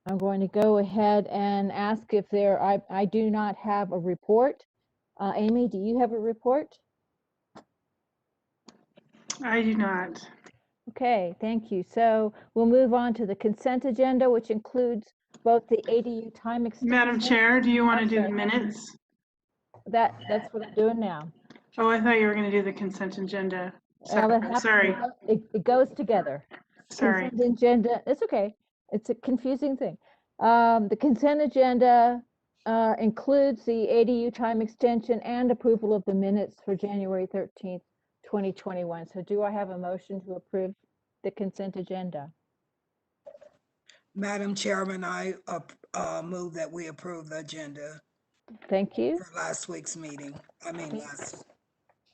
I'm going to go ahead and ask if I do not have a report. Amy, do you have a report? I do not. Okay, thank you. So we'll move on to the consent agenda, which includes both the ADU time extension. Madam Chair, do you want to I'm do the sorry. minutes? That's what I'm doing now. Oh, I thought you were going to do the consent agenda. Well, that happens. Sorry. It goes together. Sorry. Consent agenda, it's okay. It's a confusing thing. The consent agenda includes the ADU time extension and approval of the minutes for January 13th, 2021. So do I have a motion to approve the consent agenda? Madam Chairman, I move that we approve the agenda Thank you. for last week's meeting. I mean, last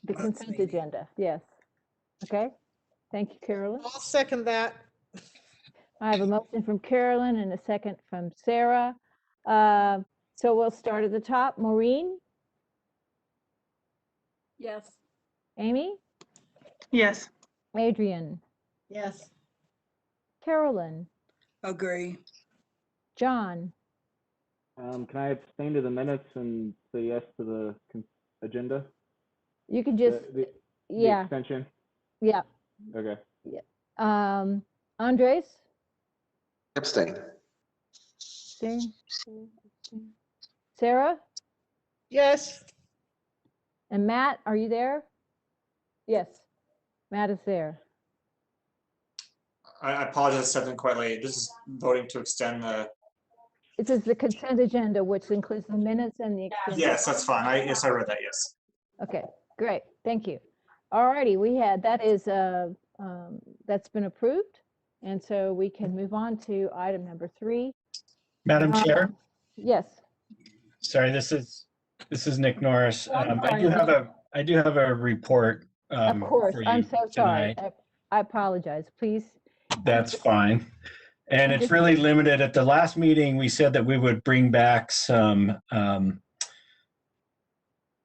The month's consent meeting. agenda, yes. Okay, thank you, Carolyn. I'll second that. I have a motion from Carolyn and a second from Sarah. So we'll start at the top. Maureen, Yes. Amy, Yes. Adrian, Yes. Carolyn, Agree. John, Can I abstain to the minutes and say yes to the agenda? you can just, The yeah, extension? yeah. Okay. Andres? Abstain. Abstain. Sarah? Yes. And Matt, are you there? Yes, Matt is there. I apologize, I stepped in quite late. This is voting to extend the. It says the consent agenda, which includes the minutes and the extension. Yes, that's fine. Yes, I read that. Yes. Okay, great, thank you. All righty, that's been approved. And so we can move on to item number 3. Madam Chair, Yes, sorry, this is Nick Norris. I'm I do have a report. of course, for I'm you so sorry. tonight. I apologize, please. That's fine. And it's really limited. At the last meeting, we said that we would bring back some on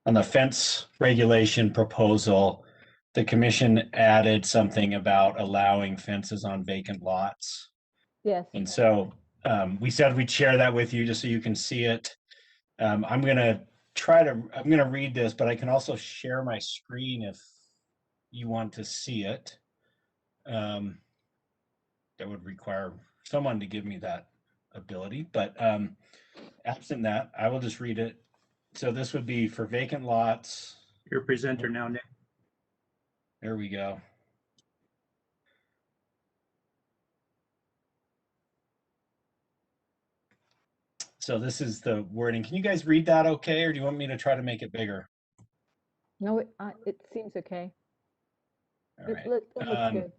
the fence regulation proposal. The commission added something about allowing fences on vacant lots. Yes, And so we said we'd share that with you just so you can see it. I'm going to read this, but I can also share my screen if you want to see it. That would require someone to give me that ability, but absent that, I will just read it. So this would be for vacant lots. Your presenter now, Nick. There we go. So this is the wording. Can you guys read that okay, or do you want me to try to make it bigger? no, it seems okay. All right. It looks good.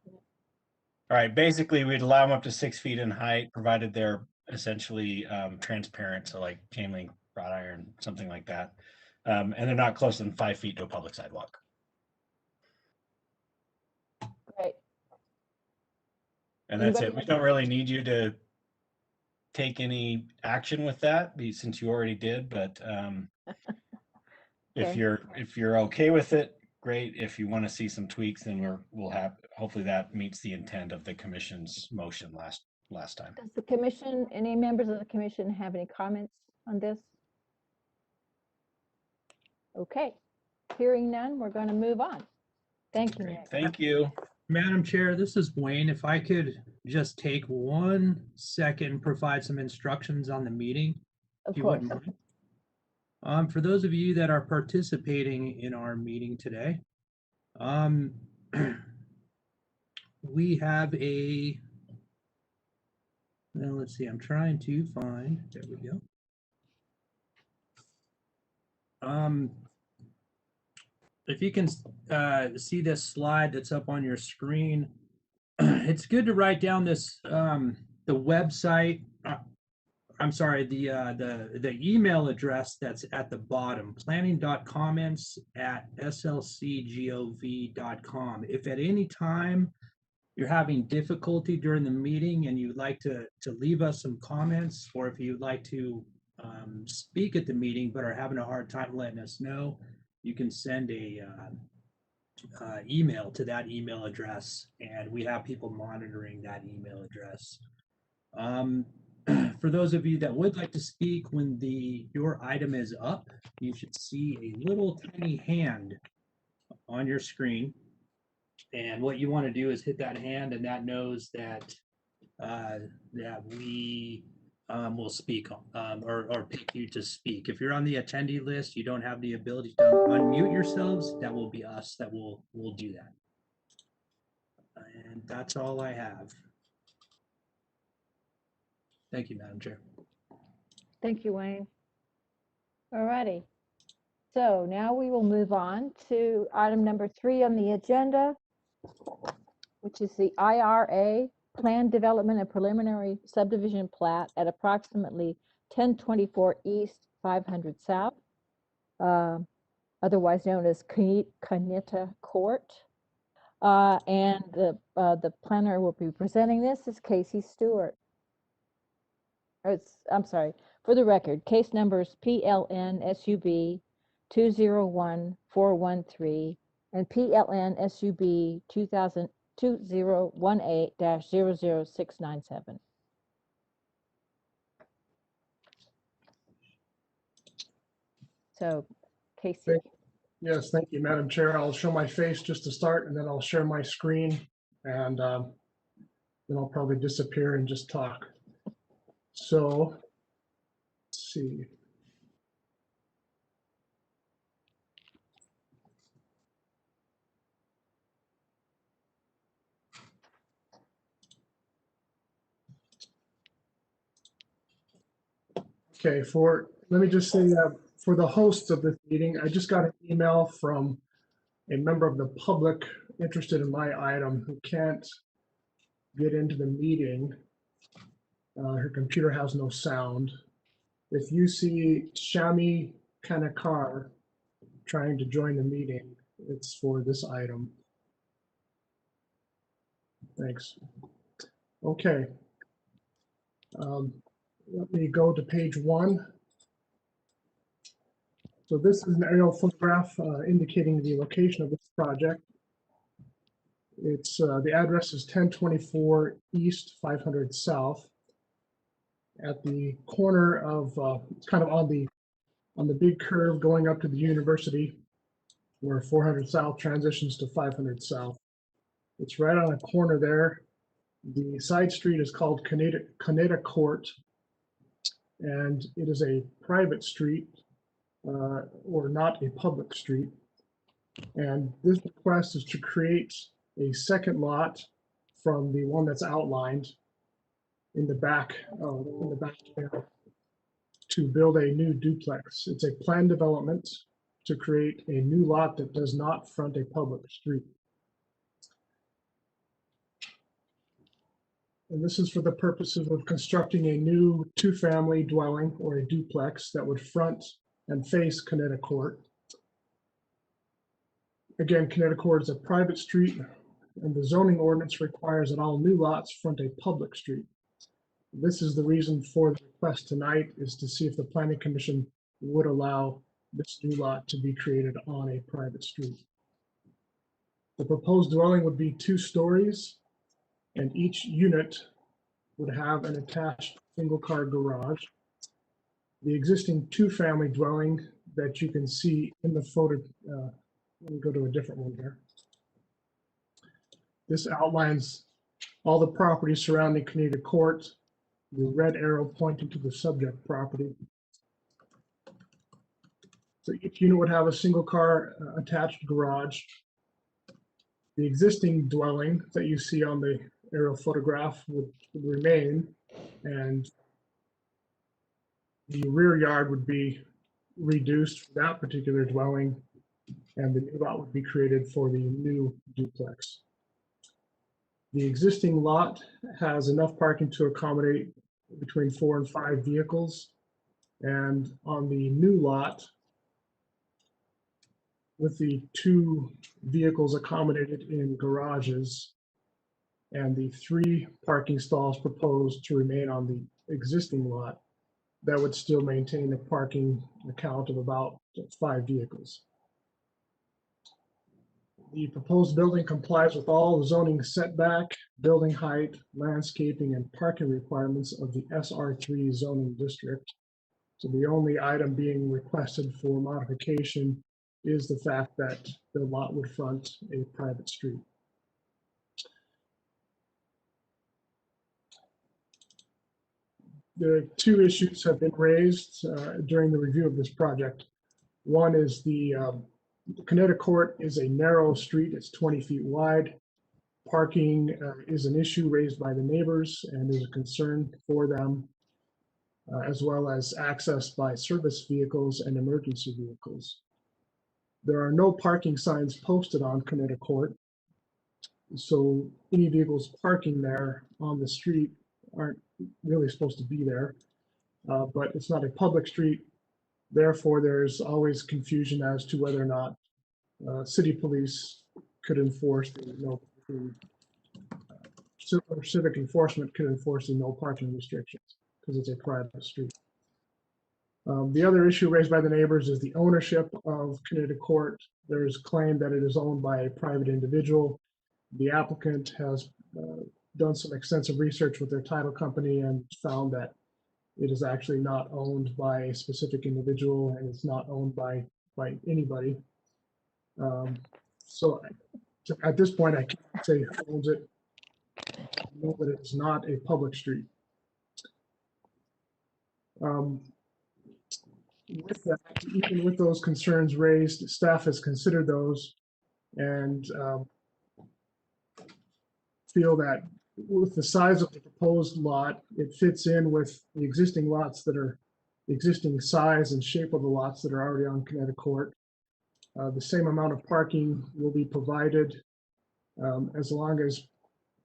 All right, basically we'd allow them up to 6 feet in height, provided they're essentially transparent, so like chain link, wrought iron, something like that. And they're not closer than 5 feet to a public sidewalk. Great. And that's Anybody it. We have- don't really need you to take any action with that, since you already did, but Okay. if you're okay with it, great. If you want to see some tweaks, then we'll have, hopefully that meets the intent of the commission's motion last time. Does the commission, any members of the commission have any comments on this? Okay, hearing none, we're going to move on. Thank you, Great. Nick. Thank you. Madam Chair, this is Wayne. If I could just take 1 second and provide some instructions on the meeting. Of if you course. wouldn't mind. For those of you that are participating in our meeting today, we have well, let's see, I'm trying to find, there we go. If you can see this slide that's up on your screen, it's good to write down this, the website, I'm sorry, the email address that's at the bottom, planning.comments@slcgov.com. If at any time you're having difficulty during the meeting and you'd like to leave us some comments, or if you'd like to speak at the meeting but are having a hard time letting us know, you can send a email to that email address, and we have people monitoring that email address. For those of you that would like to speak when your item is up, you should see a little tiny hand on your screen. And what you want to do is hit that hand, and that knows that that we will speak or pick you to speak. If you're on the attendee list, you don't have the ability to unmute yourselves. That will be us that will do that. And that's all I have. Thank you, Madam Chair. Thank you, Wayne. All righty. So now we will move on to item number 3 on the agenda, which is the IRA, Plan Development and Preliminary Subdivision Plat at approximately 1024 East, 500 South, otherwise known as Canetta Court. And the planner will be presenting this is Casey Stewart. I'm sorry, for the record, case numbers PLN SUB 201413 and PLN SUB 2018-00697. So, Casey. Yes, thank you, Madam Chair. I'll show my face just to start, and then I'll share my screen, and then I'll probably disappear and just talk. So, let's see. Okay, let me just say, for the hosts of this meeting, I just got an email from a member of the public interested in my item who can't get into the meeting. Her computer has no sound. If you see Shami Kanakar trying to join the meeting, it's for this item. Thanks. Okay. Let me go to page 1. So this is an aerial photograph indicating the location of this project. It's the address is 1024 East, 500 South. At the corner of, it's kind of on the big curve going up to the university, where 400 South transitions to 500 South. It's right on a corner there. The side street is called Canetta Court, and it is a private street or not a public street. And this request is to create a second lot from the one that's outlined in the back there to build a new duplex. It's a planned development to create a new lot that does not front a public street. And this is for the purposes of constructing a new 2-family dwelling or a duplex that would front and face Canetta Court. Again, Canetta Court is a private street, and the zoning ordinance requires that all new lots front a public street. This is the reason for the request tonight, is to see if the Planning Commission would allow this new lot to be created on a private street. The proposed dwelling would be 2 stories, and each unit would have an attached single-car garage. The existing 2-family dwelling that you can see in the photo, let me go to a different one here. This outlines all the properties surrounding Canetta Court, the red arrow pointing to the subject property. So each unit would have a single-car attached garage. The existing dwelling that you see on the aerial photograph would remain, and the rear yard would be reduced for that particular dwelling, and the new lot would be created for the new duplex. The existing lot has enough parking to accommodate between 4 and 5 vehicles, and on the new lot, with the 2 vehicles accommodated in garages and the 3 parking stalls proposed to remain on the existing lot, that would still maintain a parking count of about 5 vehicles. The proposed building complies with all the zoning setback, building height, landscaping, and parking requirements of the SR3 zoning district. So the only item being requested for modification is the fact that the lot would front a private street. The two issues have been raised during the review of this project. One is the Connecticut Court is a narrow street, it's 20 feet wide. Parking is an issue raised by the neighbors and is a concern for them, as well as access by service vehicles and emergency vehicles. There are no parking signs posted on Connecticut Court, so any vehicles parking there on the street aren't really supposed to be there, but it's not a public street. Therefore, there's always confusion as to whether or not city police could enforce or civic enforcement could enforce the no parking restrictions because it's a private street. The other issue raised by the neighbors is the ownership of Connecticut Court. There's claim that it is owned by a private individual. The applicant has done some extensive research with their title company and found that it is actually not owned by a specific individual and it's not owned by anybody. So at this point, I can't say who owns it. I know that it's not a public street. With that, even with those concerns raised, staff has considered those and feel that with the size of the proposed lot, it fits in with the existing lots that are the existing size and shape of the lots that are already on Connecticut Court. The same amount of parking will be provided as long as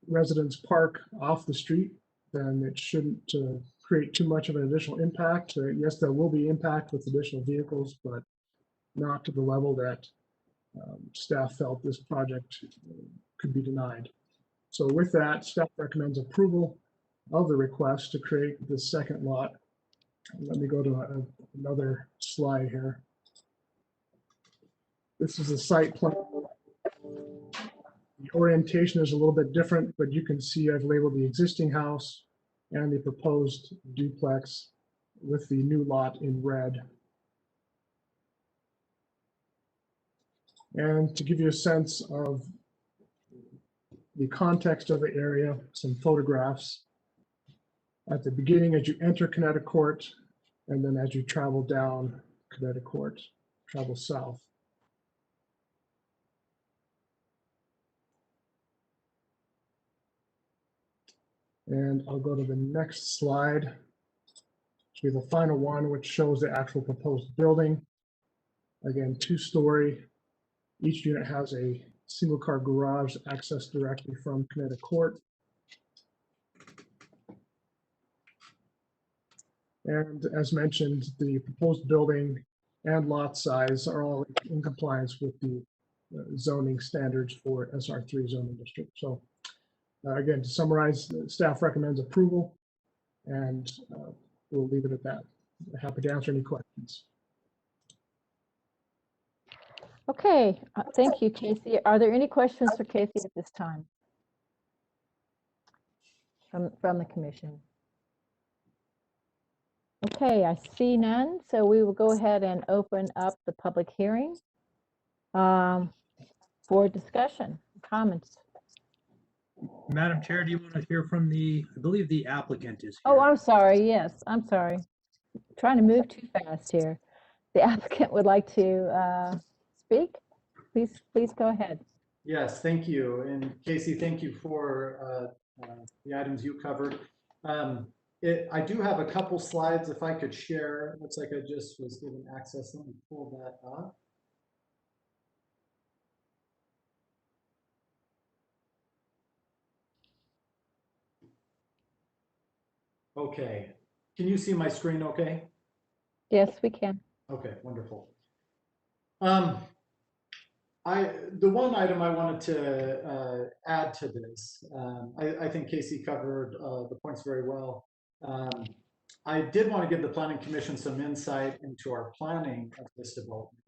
residents park off the street, then it shouldn't create too much of an additional impact. Yes, there will be impact with additional vehicles, but not to the level that staff felt this project could be denied. So with that, staff recommends approval of the request to create the second lot. Let me go to another slide here. This is a site plan. The orientation is a little bit different, but you can see I've labeled the existing house and the proposed duplex with the new lot in red. And to give you a sense of the context of the area, some photographs. At the beginning, as you enter Connecticut Court, and then as you travel down Connecticut Court, travel south. And I'll go to the next slide, which will be the final one, which shows the actual proposed building. Again, 2-story. Each unit has a single car garage accessed directly from Connecticut Court. And as mentioned, the proposed building and lot size are all in compliance with the zoning standards for SR3 zoning district. So again, to summarize, staff recommends approval and we'll leave it at that. Happy to answer any questions. Okay, thank you, Casey. Are there any questions for Casey at this time from the commission? Okay, I see none, so we will go ahead and open up the public hearing for discussion, comments. Madam Chair, do you want to hear from I believe the applicant is Oh, here. I'm sorry. Yes, I'm sorry. Trying to move too fast here. The applicant would like to speak. Please go ahead. Yes, thank you. And Casey, thank you for the items you covered. I do have a couple slides if I could share. It looks like I just was given access. Let me pull that up. Okay, can you see my screen okay? Yes, we can. Okay, wonderful. The one item I wanted to add to this, I think Casey covered the points very well. I did want to give the Planning Commission some insight into our planning of this development.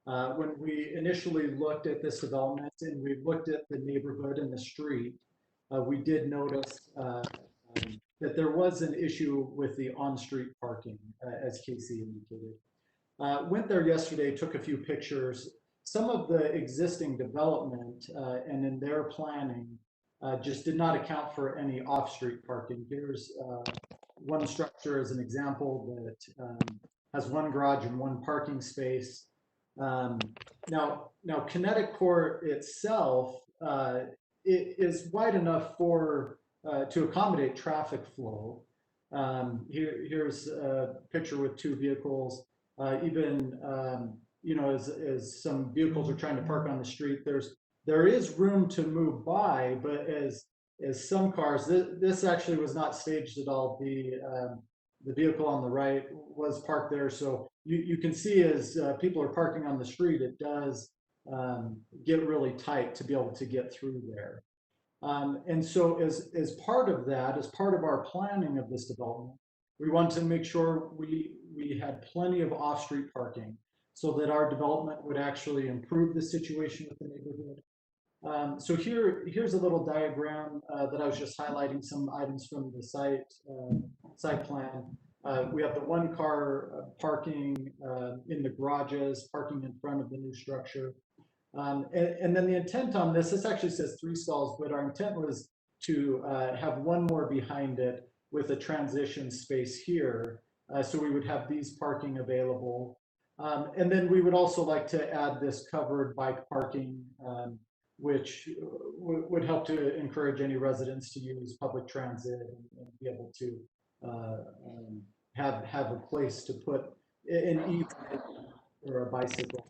When we initially looked at this development and we looked at the neighborhood and the street, we did notice that there was an issue with the on-street parking, as Casey indicated. Went there yesterday, took a few pictures. Some of the existing development and in their planning just did not account for any off-street parking. Here's one structure as an example that has one garage and one parking space. Now Kinetic Court itself it is wide enough for to accommodate traffic flow. Here's a picture with two vehicles. Even you know, as some vehicles are trying to park on the street, there is room to move by, but as some cars, this actually was not staged at all. The vehicle on the right was parked there, so you can see as people are parking on the street, it does get really tight to be able to get through there. And so as part of that, as part of our planning of this development, we wanted to make sure we had plenty of off-street parking so that our development would actually improve the situation with the neighborhood. So here's a little diagram that I was just highlighting some items from the site plan. We have the one car parking in the garages, parking in front of the new structure. And then the intent on this actually says 3 stalls, but our intent was to have one more behind it with a transition space here. So we would have these parking available. And then we would also like to add this covered bike parking, which would help to encourage any residents to use public transit and be able to have a place to put an e-bike or a bicycle.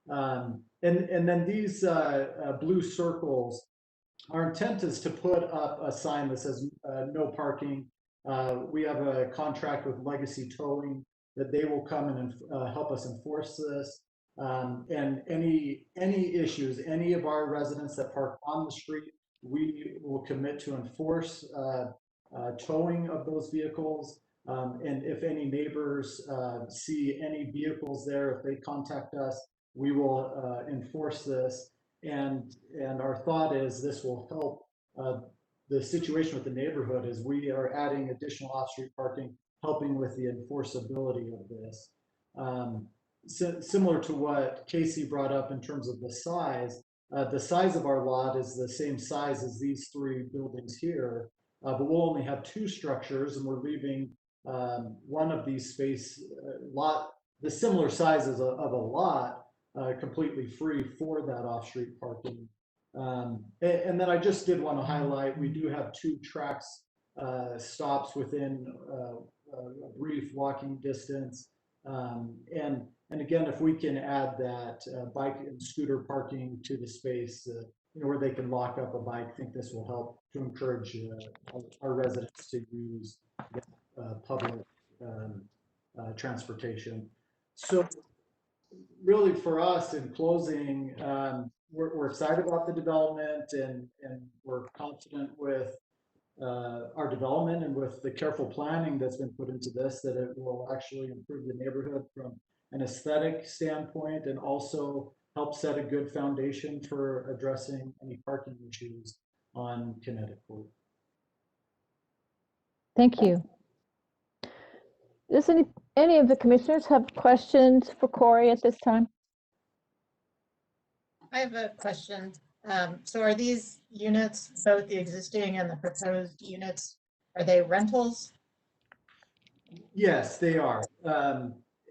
And then these blue circles, our intent is to put up a sign that says no parking. We have a contract with Legacy Towing that they will come and help us enforce this. And any issues, any of our residents that park on the street, we will commit to enforce towing of those vehicles. And if any neighbors see any vehicles there, if they contact us, we will enforce this. And our thought is this will help the situation with the neighborhood as we are adding additional off-street parking, helping with the enforceability of this. Similar to what Casey brought up in terms of the size of our lot is the same size as these 3 buildings here, but we'll only have 2 structures, and we're leaving one of these space the similar sizes of a lot completely free for that off-street parking. And then I just did want to highlight, we do have 2 tracks stops within a brief walking distance. And again, if we can add that bike and scooter parking to the space, you know, where they can lock up a bike, I think this will help to encourage our residents to use public transportation. So really for us in closing, we're excited about the development and we're confident with our development and with the careful planning that's been put into this, that it will actually improve the neighborhood from an aesthetic standpoint and also help set a good foundation for addressing any parking issues on Kinetic Court. Thank you. Does any of the commissioners have questions for Corey at this time? I have a question. So are these units, both the existing and the proposed units, are they rentals? Yes, they are.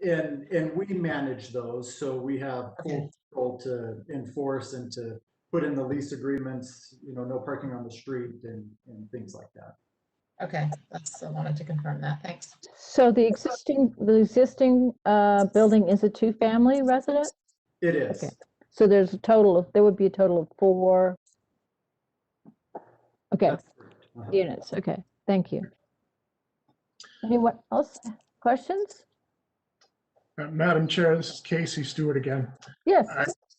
And we manage those, so we have full control to enforce and to put in the lease agreements, you know, no parking on the street and things like that. Okay, I wanted to confirm that. Thanks. So the existing building is a 2-family residence? It is. Okay. So there would be a total of 4. Okay, units. Okay, thank you. Anyone else? Questions? Madam Chair, this is Casey Stewart again. Yes.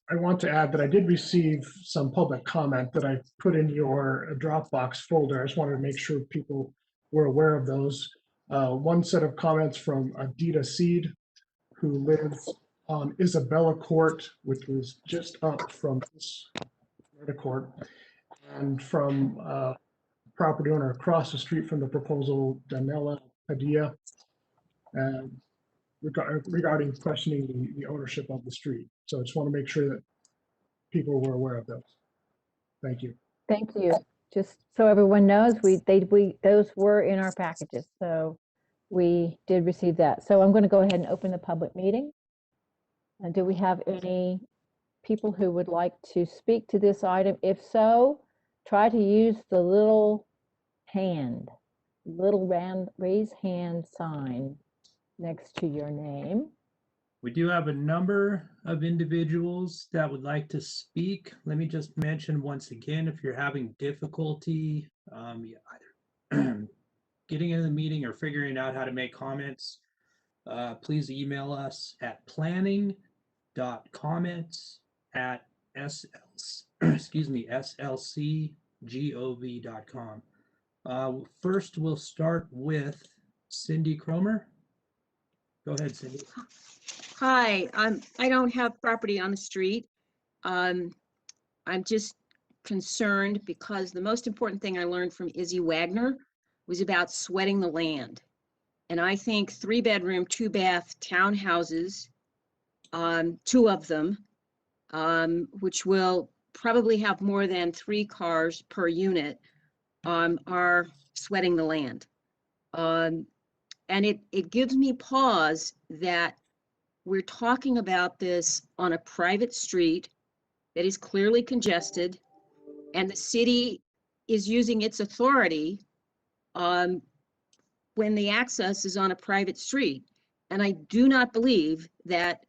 I want to add that I did receive some public comment that I put in your Dropbox folder. I just wanted to make sure people were aware of those. One set of comments from Adita Seed, who lives on Isabella Court, which was just up from this court, and from property owner across the street from the proposal, Danella Padilla, and regarding questioning the ownership of the street. So I just want to make sure that people were aware of those. Thank you. Thank you. Just so everyone knows, those were in our packages, so we did receive that. So I'm going to go ahead and open the public meeting. And do we have any people who would like to speak to this item? If so, try to use the little round raise hand sign next to your name. We do have a number of individuals that would like to speak. Let me just mention once again, if you're having difficulty either getting in the meeting or figuring out how to make comments, please email us at slcgov.com. First, we'll start with Cindy Cromer. Go ahead, Cindy. Hi, I don't have property on the street. I'm just concerned because the most important thing I learned from Izzy Wagner was about sweating the land. And I think 3-bedroom, 2-bath townhouses, 2 of them, which will probably have more than 3 cars per unit, are sweating the land. And it gives me pause that we're talking about this on a private street that is clearly congested, and the city is using its authority when the access is on a private street. And I do not believe that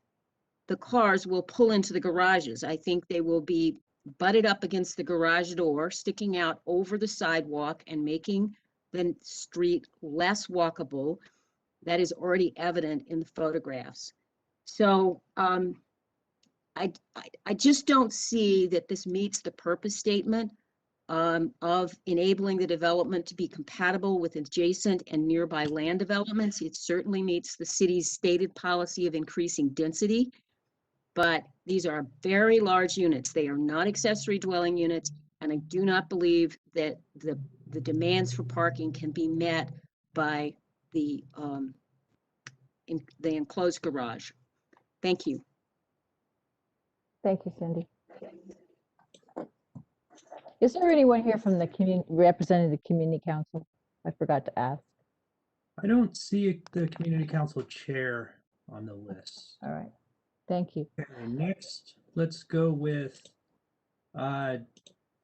the cars will pull into the garages. I think they will be butted up against the garage door, sticking out over the sidewalk and making the street less walkable. That is already evident in the photographs. So I just don't see that this meets the purpose statement of enabling the development to be compatible with adjacent and nearby land developments. It certainly meets the city's stated policy of increasing density, but these are very large units. They are not accessory dwelling units, and I do not believe that the demands for parking can be met by the enclosed garage. Thank you. Thank you, Cindy. Is there anyone here from the community representing the community council? I forgot to ask. I don't see the community council chair on the list. All right. Thank you. Okay, next, let's go with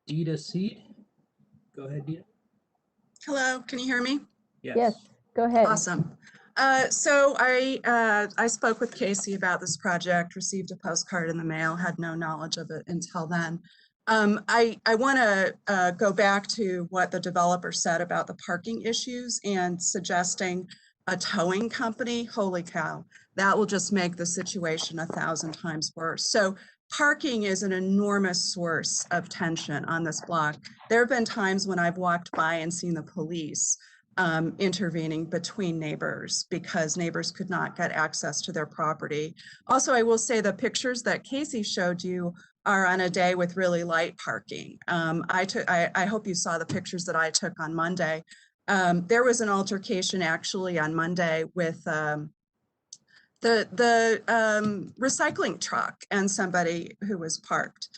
Dita Seed. Go ahead, Dita. Hello, can you hear me? Yes, go ahead. Awesome. So I spoke with Casey about this project, received a postcard in the mail, had no knowledge of it until then. I want to go back to what the developer said about the parking issues and suggesting a towing company. Holy cow, that will just make the situation 1,000 times worse. So parking is an enormous source of tension on this block. There have been times when I've walked by and seen the police intervening between neighbors because neighbors could not get access to their property. Also, I will say the pictures that Casey showed you are on a day with really light parking. I hope you saw the pictures that I took on Monday. There was an altercation actually on Monday with the recycling truck and somebody who was parked.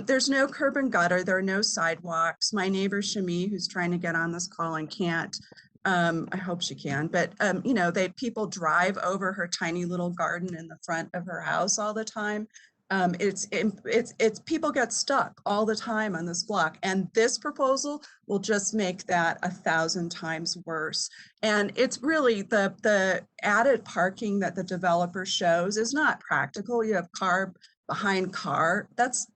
There's no curb and gutter, there are no sidewalks. My neighbor Shami, who's trying to get on this call and can't, I hope she can, but you know, people drive over her tiny little garden in the front of her house all the time. It's people get stuck all the time on this block, and this proposal will just make that 1,000 times worse. And it's really the added parking that the developer shows is not practical. You have car behind car. That's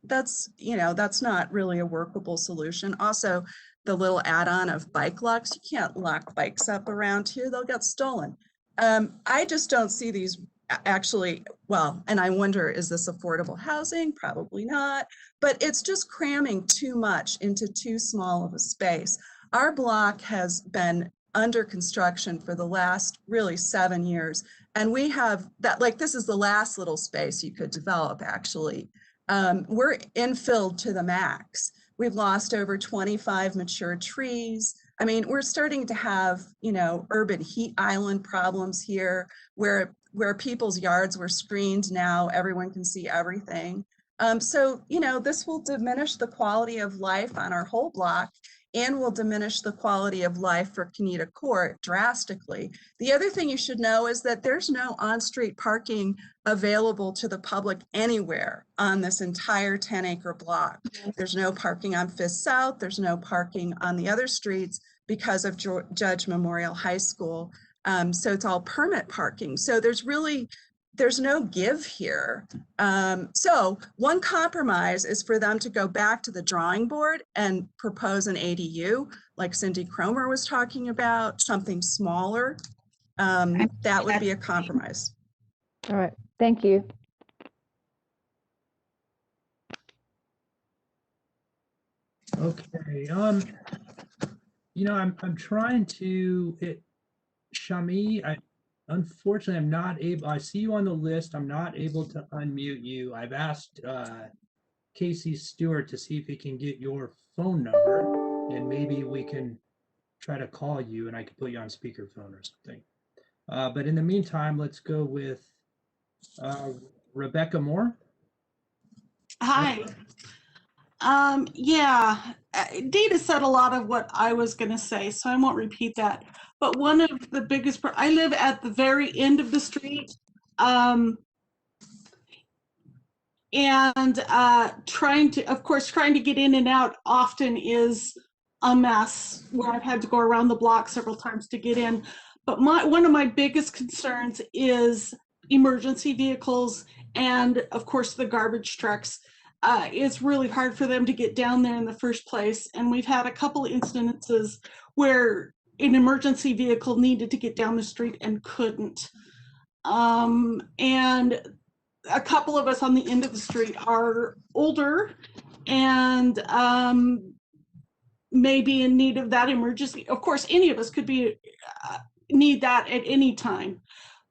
you know, that's not really a workable solution. Also, the little add-on of bike locks, you can't lock bikes up around here, they'll get stolen. I just don't see these actually, well, and I wonder, is this affordable housing? Probably not, but it's just cramming too much into too small of a space. Our block has been under construction for the last really 7 years, And we have that, like, this is the last little space you could develop, actually. We're infilled to the max. We've lost over 25 mature trees. I mean, we're starting to have, you know, urban heat island problems here where people's yards were screened. Now everyone can see everything. So, you know, this will diminish the quality of life on our whole block and will diminish the quality of life for Kenita Court drastically. The other thing you should know is that there's no on-street parking available to the public anywhere on this entire 10-acre block. There's no parking on Fifth South. There's no parking on the other streets because of Judge Memorial High School. So it's all permit parking. So there's no give here. So one compromise is for them to go back to the drawing board and propose an ADU, like Cindy Cromer was talking about, something smaller. That would be a compromise. All right, thank you. Okay, you know, I'm trying to Shami, unfortunately, I'm not able, I see you on the list. I'm not able to unmute you. I've asked Casey Stewart to see if he can get your phone number and maybe we can try to call you and I can put you on speakerphone or something. But in the meantime, let's go with Rebecca Moore. Hi. Yeah, Data said a lot of what I was going to say, so I won't repeat that. But one of the biggest, I live at the very end of the street, and trying to get in and out often is a mess, where I've had to go around the block several times to get in. But one of my biggest concerns is emergency vehicles and, of course, the garbage trucks. It's really hard for them to get down there in the first place. And we've had a couple instances where an emergency vehicle needed to get down the street and couldn't. And a couple of us on the end of the street are older and maybe in need of that emergency. Of course, any of us could be need that at any time.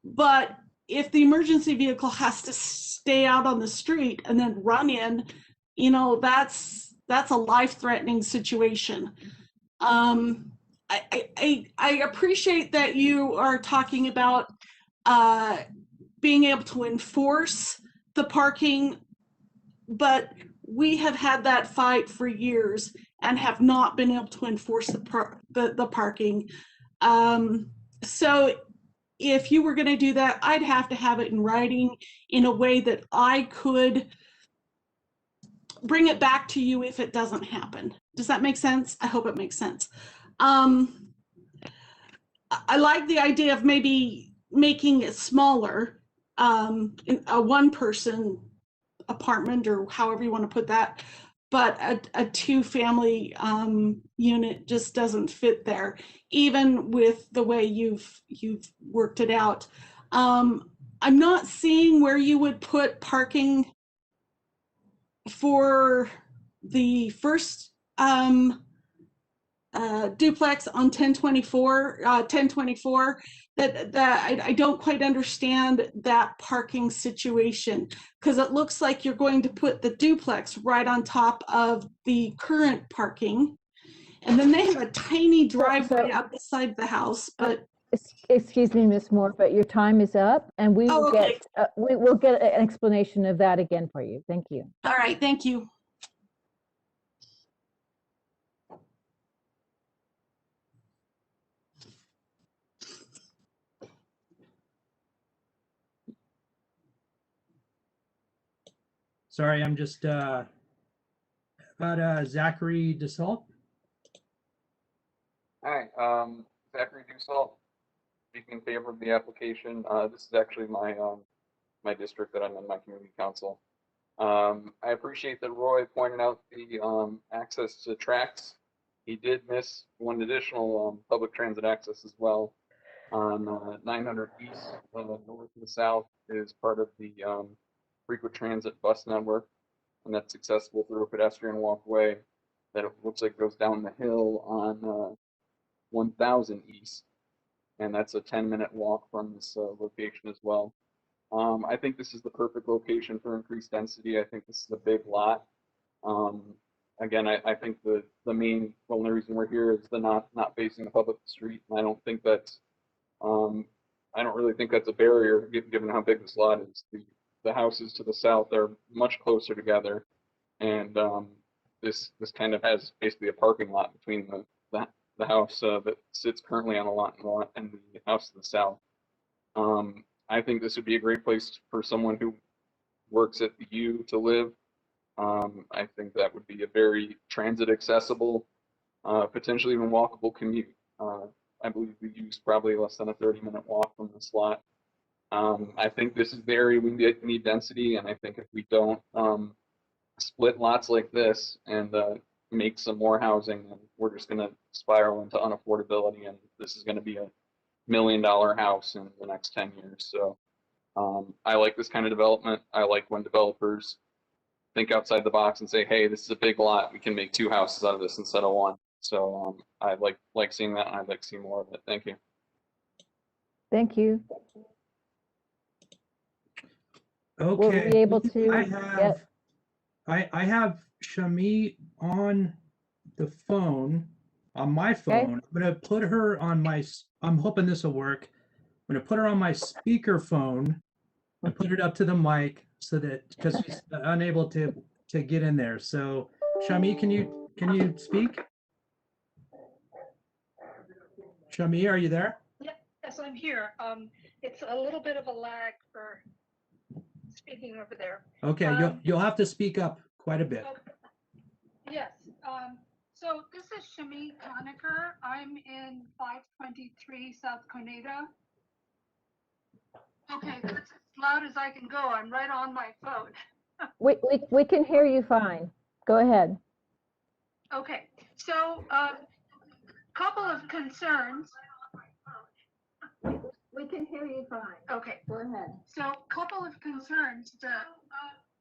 But if the emergency vehicle has to stay out on the street and then run in, you know, that's a life-threatening situation. I appreciate that you are talking about being able to enforce the parking, but we have had that fight for years and have not been able to enforce the parking. So if you were going to do that, I'd have to have it in writing in a way that I could bring it back to you if it doesn't happen. Does that make sense? I hope it makes sense. I like the idea of maybe making it smaller, a one-person apartment or however you want to put that, but a two-family unit just doesn't fit there, even with the way you've worked it out. I'm not seeing where you would put parking for the first duplex on 1024. I don't quite understand that parking situation, because it looks like you're going to put the duplex right on top of the current parking, and then they have a tiny driveway up the side of the house. But excuse me, Ms. Moore, but your time is up, and we will get we will get an explanation of that again for you. Thank you. All right, thank you. Sorry, I'm just about Zachary DeSalt. Hi, Zachary DeSalt, speaking in favor of the application. This is actually my my district that I'm in, my community council. I appreciate that Roy pointed out the access to tracks. He did miss one additional public transit access as well on 900 East, north to the south, is part of the frequent transit bus network, and that's accessible through a pedestrian walkway that it looks like goes down the hill on 1000 East. and that's a 10-minute walk from this location as well. I think this is the perfect location for increased density. I think this is a big lot. Again, I think the main only reason we're here is the not facing the public street, and I don't think that's I don't really think that's a barrier given how big this lot is. The houses to the south are much closer together, and this kind of has basically a parking lot between the house that sits currently on the lot and the house to the south. I think this would be a great place for someone who works at the U to live. I think that would be a very transit accessible, potentially even walkable commute. I believe the U is probably less than a 30-minute walk from this lot. I think this is the area we need density, and I think if we don't split lots like this and make some more housing, then we're just going to spiral into unaffordability, and this is going to be a $1 million house in the next 10 years. So I like this kind of development. I like when developers think outside the box and say, hey, this is a big lot. We can make 2 houses out of this instead of 1. So I like seeing that, and I'd like to see more of it. Thank you. Thank you. Okay. Will we be able to I get, I have Shami on the phone, on my phone. I'm gonna put her on my, I'm hoping this will work. I'm gonna put her on my speaker phone and put it up to the mic so that, because she's unable to get in there. So Shami, can you speak? Shami, are you there? Yes, I'm here. It's a little bit of a lag for speaking over there. Okay, you'll have to speak up quite a bit. Yes. So this is Shami Conacher. I'm in 523 South Coneda. Okay, that's as loud as I can go. I'm right on my phone. we can hear you fine. Go ahead. Okay, so couple of concerns. We can hear you fine. Okay. Go ahead. So couple of concerns. The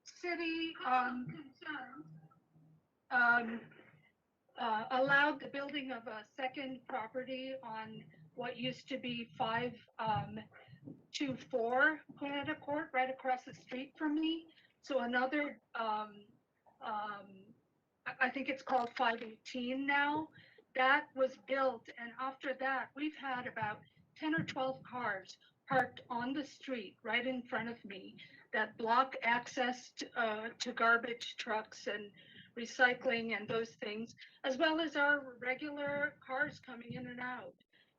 city allowed the building of a second property on what used to be 524 Planeta Court, right across the street from me. So another, I think it's called 518 now. That was built, and after that, we've had about 10 or 12 cars parked on the street right in front of me that block access to garbage trucks and recycling and those things, as well as our regular cars coming in and out.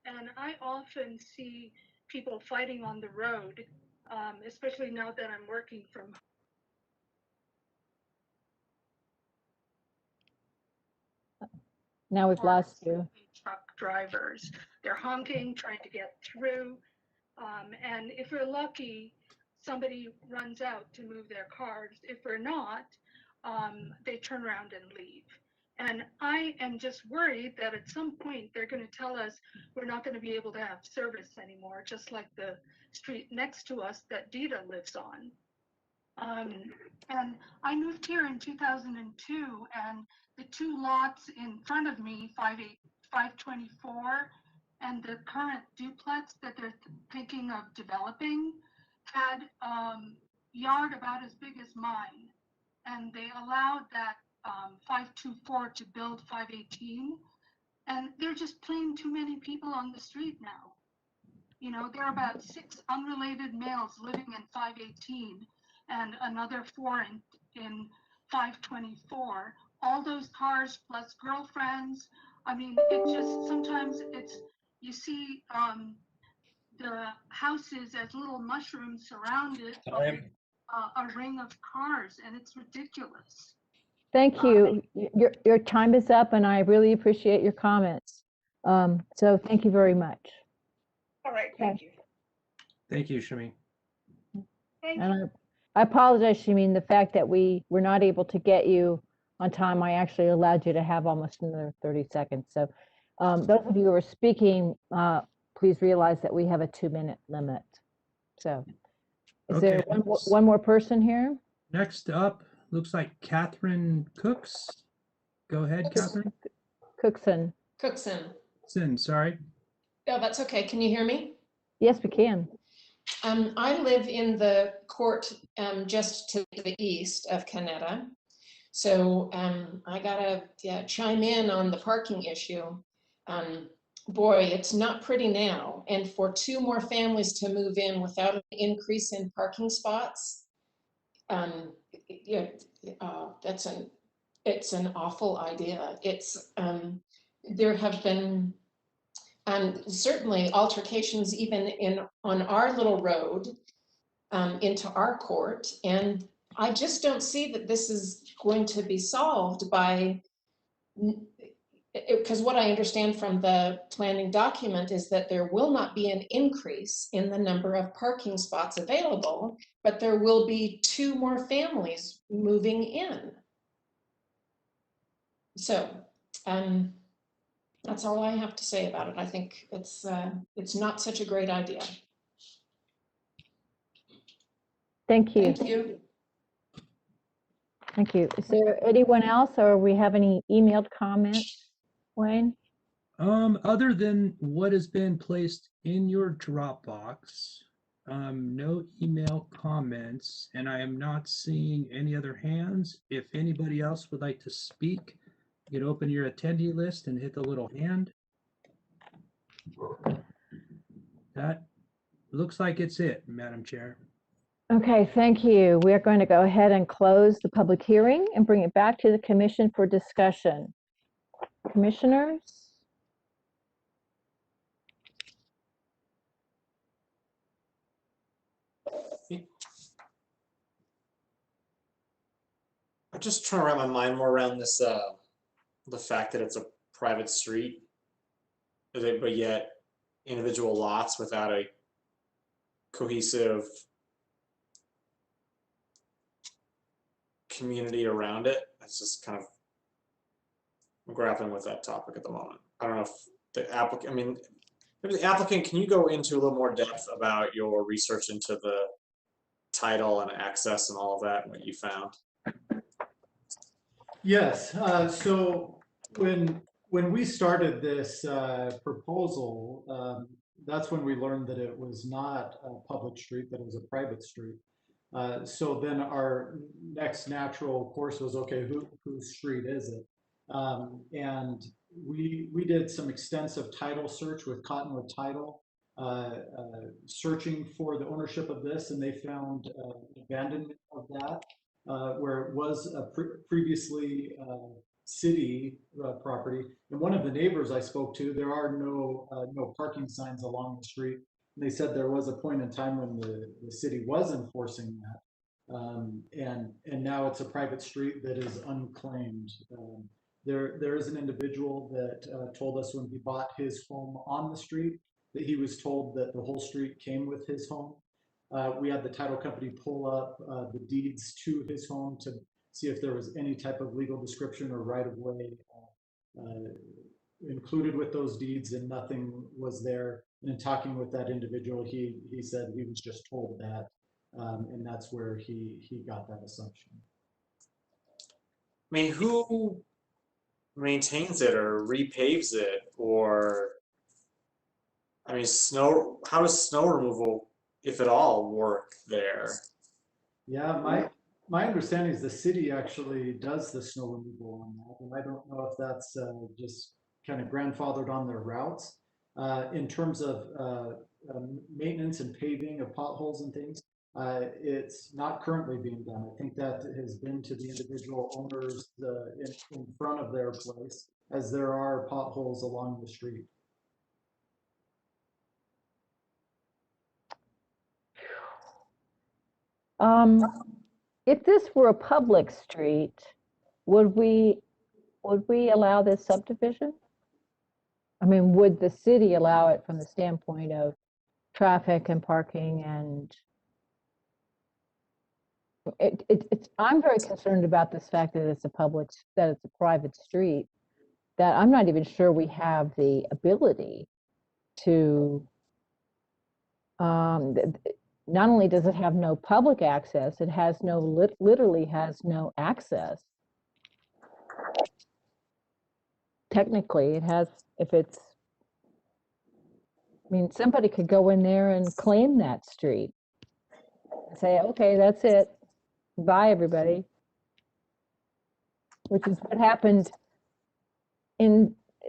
And I often see people fighting on the road, especially now that I'm working from home. Now we've lost you. Truck drivers, they're honking, trying to get through. And if we're lucky, somebody runs out to move their cars. If we're not, they turn around and leave. And I am just worried that at some point they're going to tell us we're not going to be able to have service anymore, just like the street next to us that Dita lives on. And I moved here in 2002, and the 2 lots in front of me, 524, and the current duplex that they're thinking of developing had yard about as big as mine. And they allowed that 524 to build 518. And there are just plain too many people on the street now. You know, there are about 6 unrelated males living in 518 and another 4 in 524. All those cars plus girlfriends. I mean, it just, sometimes it's, you see the houses as little mushrooms surrounded by a ring of cars, and it's ridiculous. Thank you. Your time is up, and I really appreciate your comments. So thank you very much. All right, thank you. Thank you, Shami. And I apologize, Shamin, the fact that we were not able to get you on time. I actually allowed you to have almost another 30 seconds. So those of you who are speaking, please realize that we have a 2-minute limit. So is there one more person here? Next up, looks like Catherine Cooks. Go ahead, Catherine. Cookson. Cookson. Sorry. Yeah, that's okay. Can you hear me? Yes, we can. I live in the court just to the east of Canetta. So I gotta chime in on the parking issue. Boy, it's not pretty now. And for 2 more families to move in without an increase in parking spots, it's an awful idea. There have been certainly altercations even on our little road into our court. And I just don't see that this is going to be solved by, because what I understand from the planning document is that there will not be an increase in the number of parking spots available, but there will be 2 more families moving in. So that's all I have to say about it. I think it's not such a great idea. Thank you. Thank you. Thank you. Is there anyone else, or we have any emailed comments, Wayne? Other than what has been placed in your Dropbox, no email comments, and I am not seeing any other hands. If anybody else would like to speak, you can open your attendee list and hit the little hand. That looks like it's it, Madam Chair. Okay, thank you. We are going to go ahead and close the public hearing and bring it back to the commission for discussion. Commissioners? I'm just trying to wrap my mind more around this, the fact that it's a private street, but yet individual lots without a cohesive community around it. It's just kind of, I'm grappling with that topic at the moment. I don't know if the applicant, I mean, maybe the applicant, can you go into a little more depth about your research into the title and access and all of that and what you found? Yes, so when we started this proposal, that's when we learned that it was not a public street, that it was a private street. So then our next natural course was, okay, whose street is it? And we did some extensive title search with Cottonwood Title, searching for the ownership of this, and they found abandonment of that. Where it was a previously city property. And one of the neighbors I spoke to, there are no parking signs along the street. And they said there was a point in time when the city was enforcing that. And now it's a private street that is unclaimed. There is an individual that told us when he bought his home on the street that he was told that the whole street came with his home. We had the title company pull up the deeds to his home to see if there was any type of legal description or right-of-way included with those deeds, and nothing was there. And in talking with that individual, he said he was just told that, and that's where he got that assumption. I mean, who maintains it or repaves it, or, I mean, how does snow removal, if at all, work there? Yeah, my understanding is the city actually does the snow removal on that, and I don't know if that's just kind of grandfathered on their routes. In terms of maintenance and paving of potholes and things, it's not currently being done. I think that has been to the individual owners in front of their place, as there are potholes along the street. If this were a public street, would we allow this subdivision? I mean, would the city allow it from the standpoint of traffic and parking? And I'm very concerned about this fact that it's a private street, that I'm not even sure we have the ability to, not only does it have no public access, it has literally has no access. Technically, it has, if it's I mean, somebody could go in there and claim that street. Say, okay, that's it. Bye, everybody. Which is what happened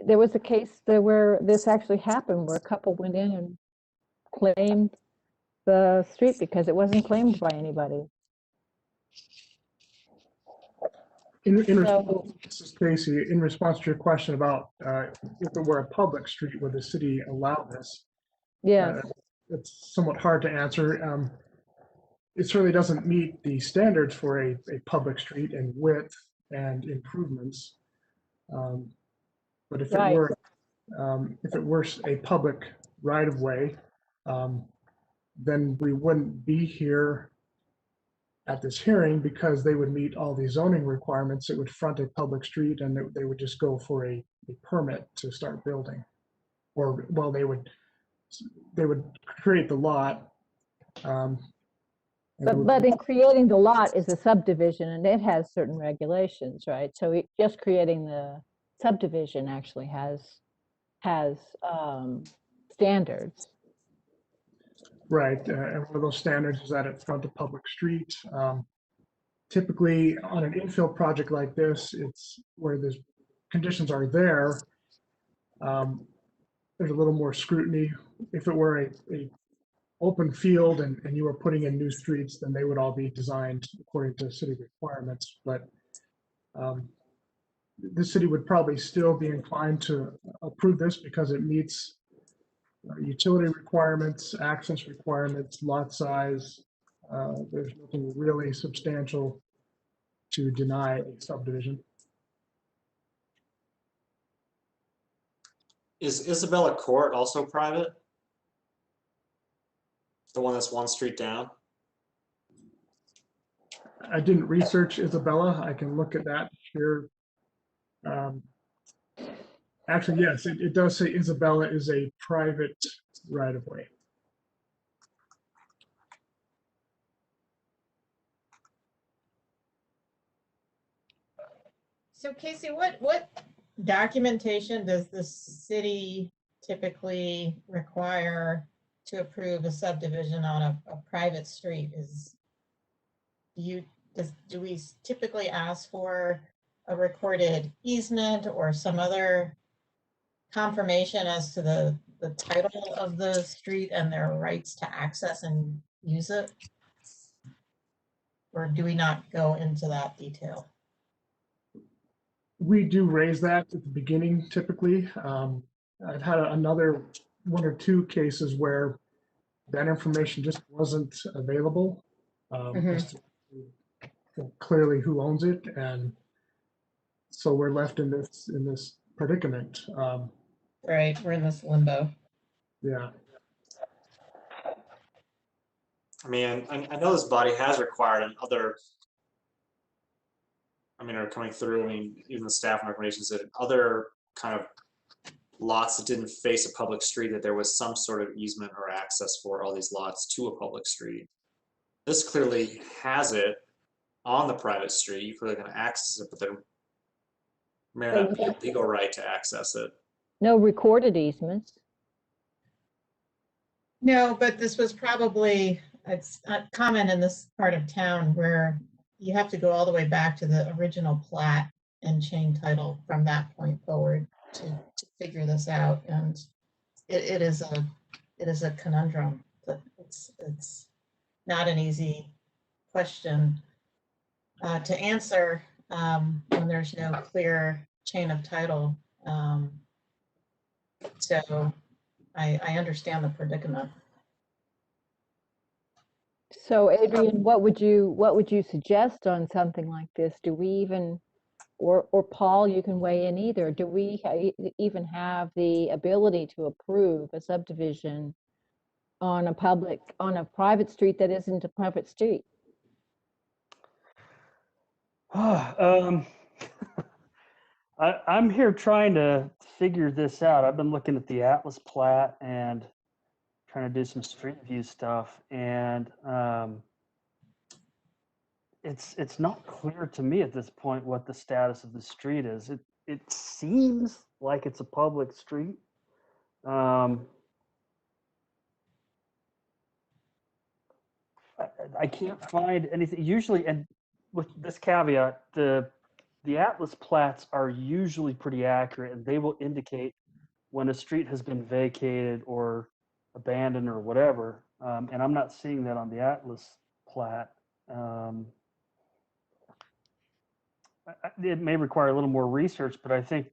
there was a case there where this actually happened, where a couple went in and claimed the street because it wasn't claimed by anybody. This is Casey. In response to your question about if it were a public street, would the city allow this? Yes. It's somewhat hard to answer. It certainly doesn't meet the standards for a public street in width and improvements. But if Right. it were a public right of way, then we wouldn't be here at this hearing because they would meet all the zoning requirements. It would front a public street, and they would just go for a permit to start building. Or, well, they would create the lot. But in creating the lot is a subdivision, and it has certain regulations, right? So just creating the subdivision actually has standards. Right, and one of those standards is that it's front a public street. Typically, on an infill project like this, it's where the conditions are there. There's a little more scrutiny. If it were a open field and you were putting in new streets, then they would all be designed according to city requirements. But the city would probably still be inclined to approve this because it meets utility requirements, access requirements, lot size. There's nothing really substantial to deny a subdivision. Is Isabella Court also private? The one that's one street down? I didn't research Isabella. I can look at that here. Actually, yes, it does say Isabella is a private right-of-way. So Casey, what documentation does the city typically require to approve a subdivision on a private street? Do we typically ask for a recorded easement or some other confirmation as to the title of the street and their rights to access and use it? Or do we not go into that detail? We do raise that at the beginning typically. I've had another one or two cases where that information just wasn't available. As to clearly who owns it, and so we're left in this predicament. Right, we're in this limbo. Yeah. I mean, I know this body has required in other, are coming through, even the staff recommendations that other kind of lots that didn't face a public street, that there was some sort of easement or access for all these lots to a public street. This clearly has it on the private street. You're clearly going to access it, but there may not be a legal right to access it. No recorded easements. No, but this was probably, it's not common in this part of town where you have to go all the way back to the original plat and chain title from that point forward to figure this out. And it is a conundrum. But it's not an easy question to answer when there's no clear chain of title. So I understand the predicament. So Adrian, what would you suggest on something like this? Do we even, or Paul, you can weigh in either. Do we even have the ability to approve a subdivision on a private street that isn't a private street? I'm here trying to figure this out. I've been looking at the Atlas plat and trying to do some street view stuff, and it's not clear to me at this point what the status of the street is. It seems like it's a public street. I can't find anything usually, and with this caveat, the Atlas plats are usually pretty accurate, and they will indicate when a street has been vacated or abandoned or whatever. And I'm not seeing that on the Atlas plat. It may require a little more research, but I think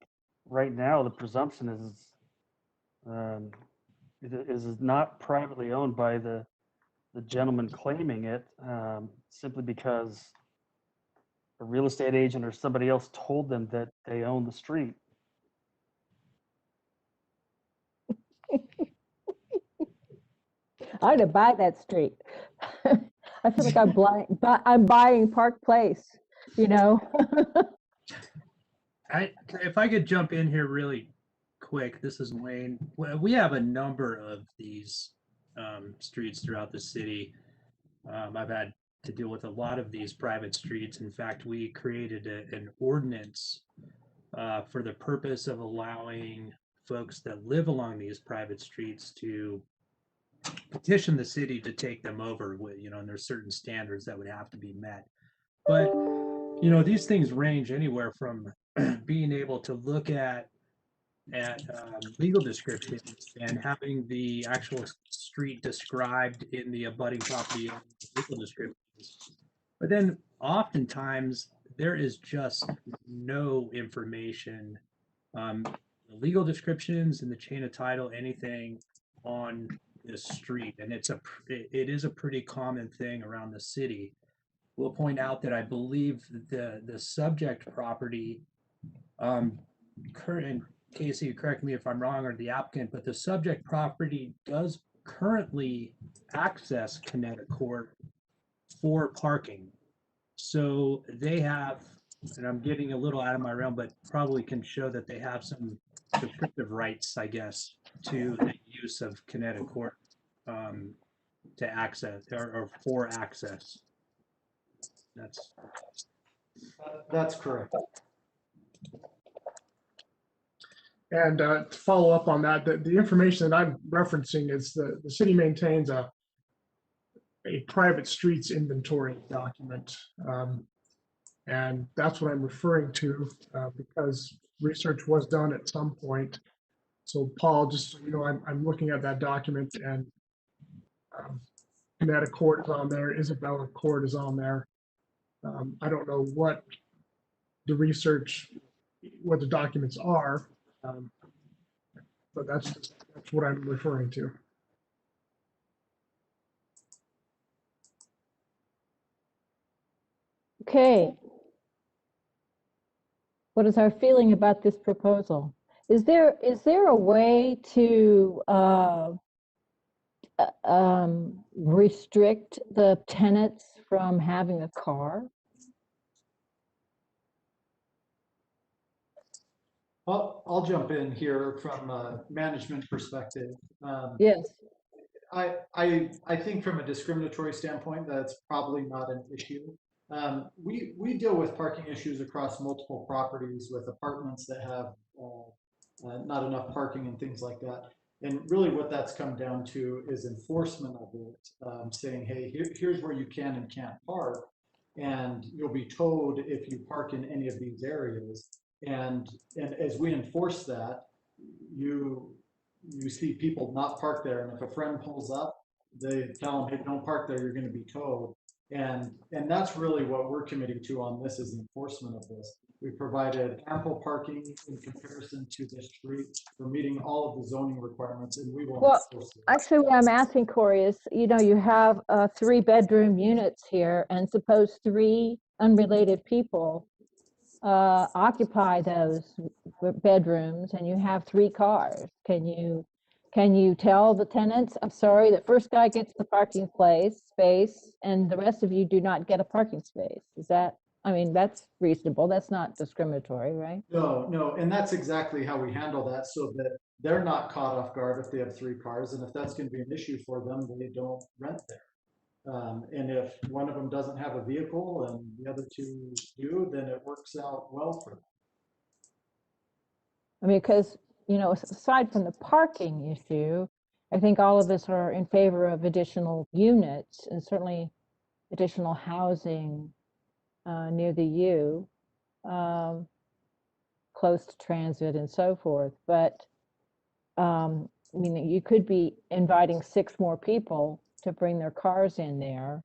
right now the presumption is not privately owned by the gentleman claiming it, simply because a real estate agent or somebody else told them that they own the street. I'm gonna buy that street. I feel like I'm buying Park Place, you know? If I could jump in here really quick, this is Wayne. We have a number of these streets throughout the city. I've had to deal with a lot of these private streets. In fact, we created an ordinance for the purpose of allowing folks that live along these private streets to petition the city to take them over with, and there's certain standards that would have to be met. But, these things range anywhere from being able to look at legal descriptions and having the actual street described in the abutting property legal descriptions. But then oftentimes there is just no information, legal descriptions in the chain of title, anything on this street. And it is a pretty common thing around the city. We'll point out that I believe the subject property, current, Casey, correct me if I'm wrong, or the applicant, but the subject property does currently access Connecticut Court for parking. So they have, and I'm getting a little out of my realm, but probably can show that they have some prescriptive rights, I guess, to the use of Connecticut Court to access or for access. That's correct. And to follow up on that, the information that I'm referencing is the city maintains a private streets inventory document. And that's what I'm referring to because research was done at some point. So Paul, just so you know, I'm looking at that document, and Connecticut Court is on there, Isabella Court is on there. I don't know what the research, what the documents are, but that's what I'm referring to. Okay. What is our feeling about this proposal? Is there a way to restrict the tenants from having a car? I'll jump in here from a management perspective. Yes. I think from a discriminatory standpoint, that's probably not an issue. We deal with parking issues across multiple properties with apartments that have not enough parking and things like that. And really what that's come down to is enforcement of it, saying, hey, here's where you can and can't park. And you'll be towed if you park in any of these areas. And as we enforce that, you see people not park there. And if a friend pulls up, they tell them, hey, don't park there, you're going to be towed. And that's really what we're committing to on this, is enforcement of this. We provided ample parking in comparison to the street. We're meeting all of the zoning requirements, and we will enforce it. Actually, what I'm asking, Corey, is, you have 3-bedroom units here, and suppose 3 unrelated people occupy those bedrooms, and you have 3 cars. Can you tell the tenants, I'm sorry, the first guy gets the parking space, and the rest of you do not get a parking space? Is that, that's reasonable. That's not discriminatory, right? No, and that's exactly how we handle that, so that they're not caught off guard if they have 3 cars, and if that's going to be an issue for them, they don't rent there. And if one of them doesn't have a vehicle and the other 2 do, then it works out well for them. Because, aside from the parking issue, I think all of us are in favor of additional units, and certainly additional housing near the U, close to transit and so forth. But I mean, you could be inviting 6 more people to bring their cars in there.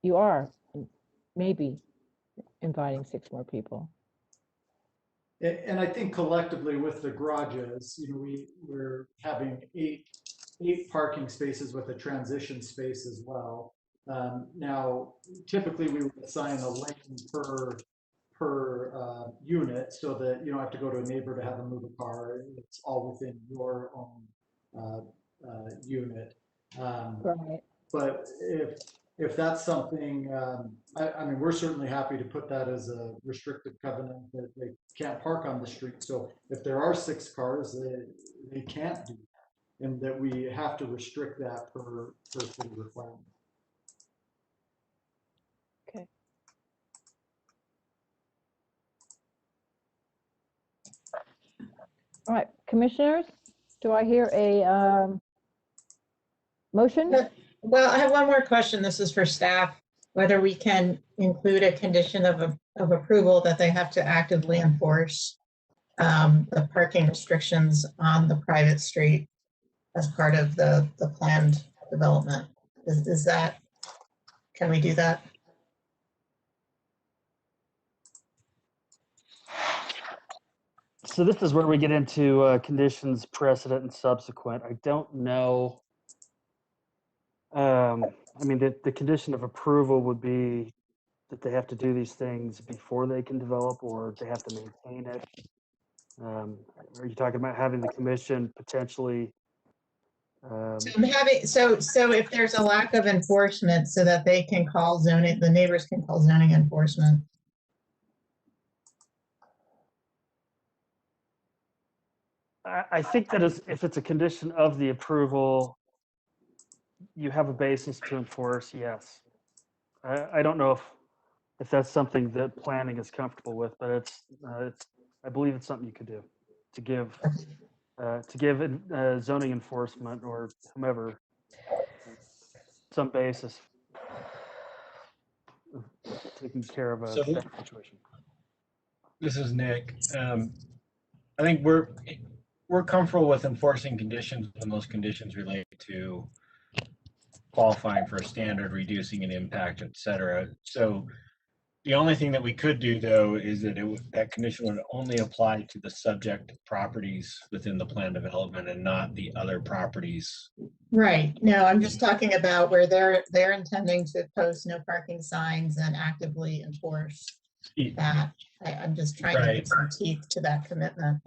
You are maybe inviting 6 more people. And I think collectively with the garages, you know, we're having eight parking spaces with a transition space as well. Now, typically we would assign a lane per unit so that you don't have to go to a neighbor to have them move a car. It's all within your own unit. Right. But if that's something, I mean, we're certainly happy to put that as a restrictive covenant that they can't park on the street. So if there are 6 cars, they can't do that, and that we have to restrict that per city requirement. Okay. All right, commissioners, do I hear a motion? Well, I have one more question. This is for staff, whether we can include a condition of approval that they have to actively enforce the parking restrictions on the private street as part of the planned development. Is that, can we do that? So this is where we get into conditions, precedent, and subsequent. I don't know. I mean, the condition of approval would be that they have to do these things before they can develop, or they have to maintain it. Are you talking about having the commission potentially? So if there's a lack of enforcement, so that they can call zoning, the neighbors can call zoning enforcement. I think that if it's a condition of the approval, you have a basis to enforce, yes. I don't know if that's something that planning is comfortable with, but it's I believe it's something you could do to give zoning enforcement or whomever some basis of taking care of So that situation. this is Nick. I think we're comfortable with enforcing conditions when those conditions relate to qualifying for a standard, reducing an impact, et cetera. So the only thing that we could do, though, is that that condition would only apply to the subject properties within the plan development and not the other properties. Right. No, I'm just talking about where they're intending to post no parking signs and actively enforce that. I'm just trying to give some teeth to that commitment.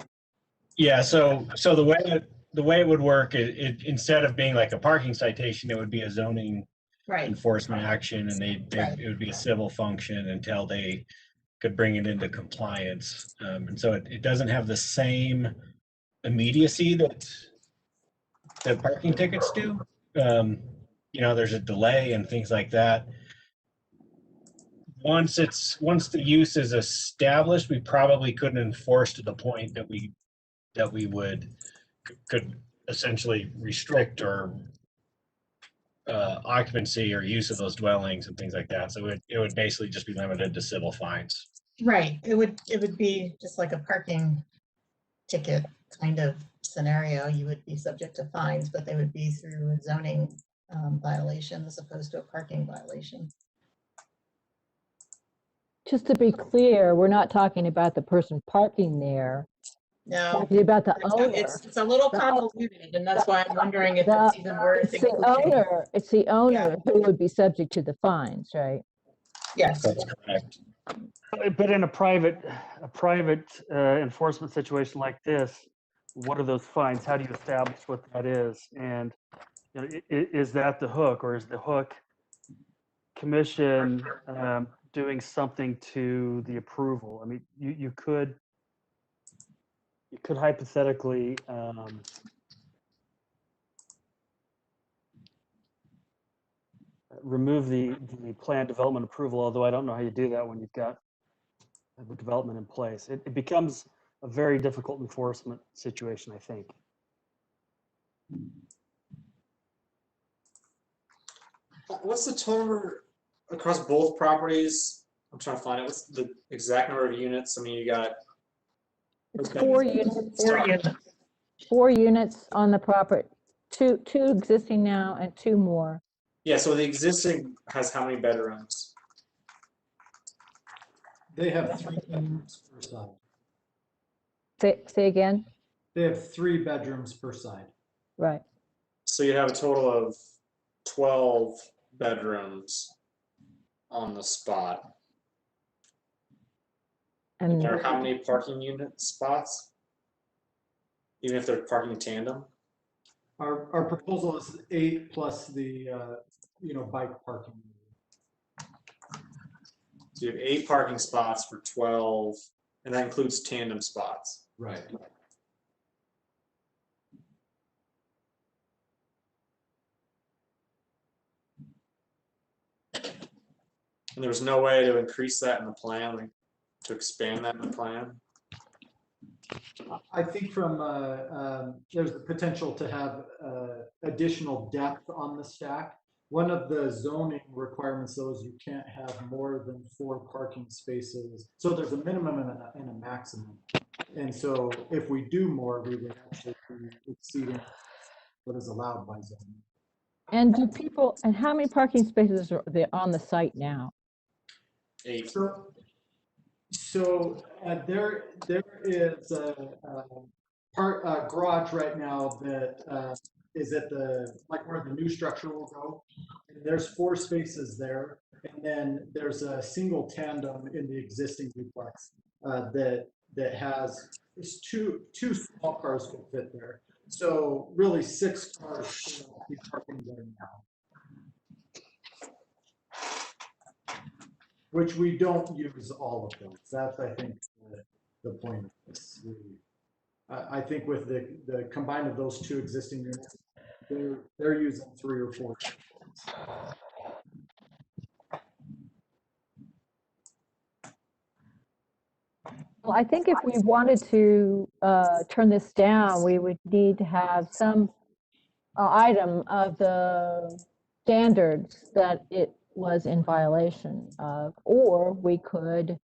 Yeah. So the way it would work, it instead of being like a parking citation, it would be a zoning enforcement action, and it would be a civil function until they could bring it into compliance. And so it doesn't have the same immediacy that parking tickets do. You know, there's a delay and things like that. Once the use is established, we probably couldn't enforce to the point that we could essentially restrict or occupancy or use of those dwellings and things like that. So it would basically just be limited to civil fines. Right. It would be just like a parking ticket kind of scenario. You would be subject to fines, but they would be through a zoning violation as opposed to a parking violation. Just to be clear, we're not talking about the person parking there. No, talking about the owner. It's a little convoluted, and that's why I'm wondering if it's even worth it. It's the owner who would be subject to the fines, right? Yes. That's correct. But in a private enforcement situation like this, what are those fines? How do you establish what that is? And you know, is that the hook, or is the hook commission doing something to the approval? I mean, you could hypothetically remove the plan development approval, although I don't know how you do that when you've got the development in place. It becomes a very difficult enforcement situation, I think. What's the total number across both properties? I'm trying to find it. What's the exact number of units? I mean, you got. It's 4 units. 4 units. 4 units on the property, two existing now and 2 more. Yeah, so the existing has how many bedrooms? They have 3 bedrooms per side. Say again? They have 3 bedrooms per side. Right. So you have a total of 12 bedrooms on the spot. And there are how many parking unit spots? Even if they're parking in tandem? Our proposal is 8 plus the, bike parking. So you have 8 parking spots for 12, and that includes tandem spots. Right. And there was no way to increase that in the plan, like to expand that in the plan? I think from, there's the potential to have additional depth on the stack. One of the zoning requirements, though, is you can't have more than 4 parking spaces. So there's a minimum and a maximum. And so if we do more, we would actually be exceeding what is allowed by zoning. and how many parking spaces are there on the site now? 8. So there is a garage right now that is at where the new structure will go. And there's 4 spaces there, and then there's a single tandem in the existing duplex that has two small cars could fit there. So really 6 cars will be parking there now, which we don't use all of those. That's, I think, the point of this. I think with the combine of those 2 existing units, they're using 3 or 4. Well, I think if we wanted to turn this down, we would need to have some item of the standards that it was in violation of, or we could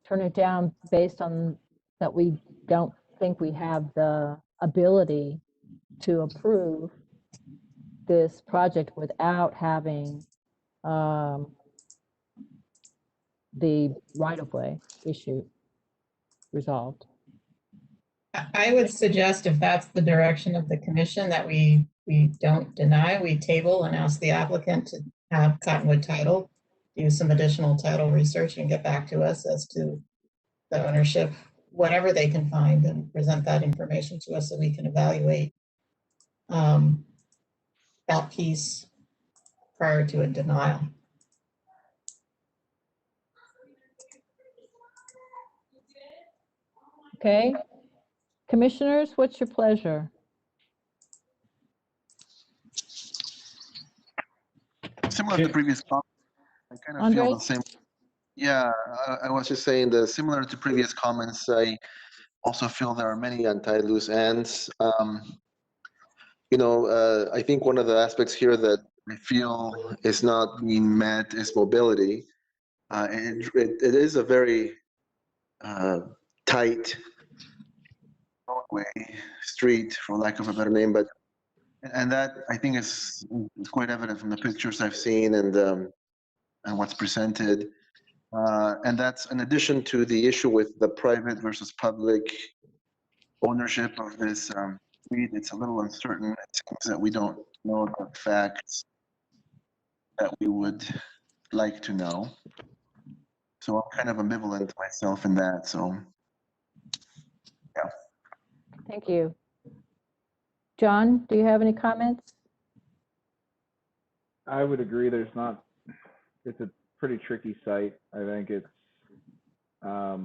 turn it down based on that we don't think we have the ability to approve this project without having the right-of-way issue resolved. I would suggest if that's the direction of the commission, that we don't deny, we table and ask the applicant to have Cottonwood title, do some additional title research and get back to us as to the ownership, whatever they can find, and present that information to us so we can evaluate that piece prior to a denial. Okay. Commissioners, what's your pleasure? Similar to previous comments, I kind of Andre? feel the same. Yeah, I was just saying that similar to previous comments, I also feel there are many untied loose ends. I think one of the aspects here that I feel is not being met is mobility. It is a very tight street, for lack of a better name, and that I think is quite evident from the pictures I've seen and what's presented. And that's in addition to the issue with the private versus public ownership of this street. It's a little uncertain. It seems that we don't know the facts that we would like to know. So I'm kind of ambivalent myself in that. So, yeah. Thank you. John, do you have any comments? I would agree. It's a pretty tricky site. I think I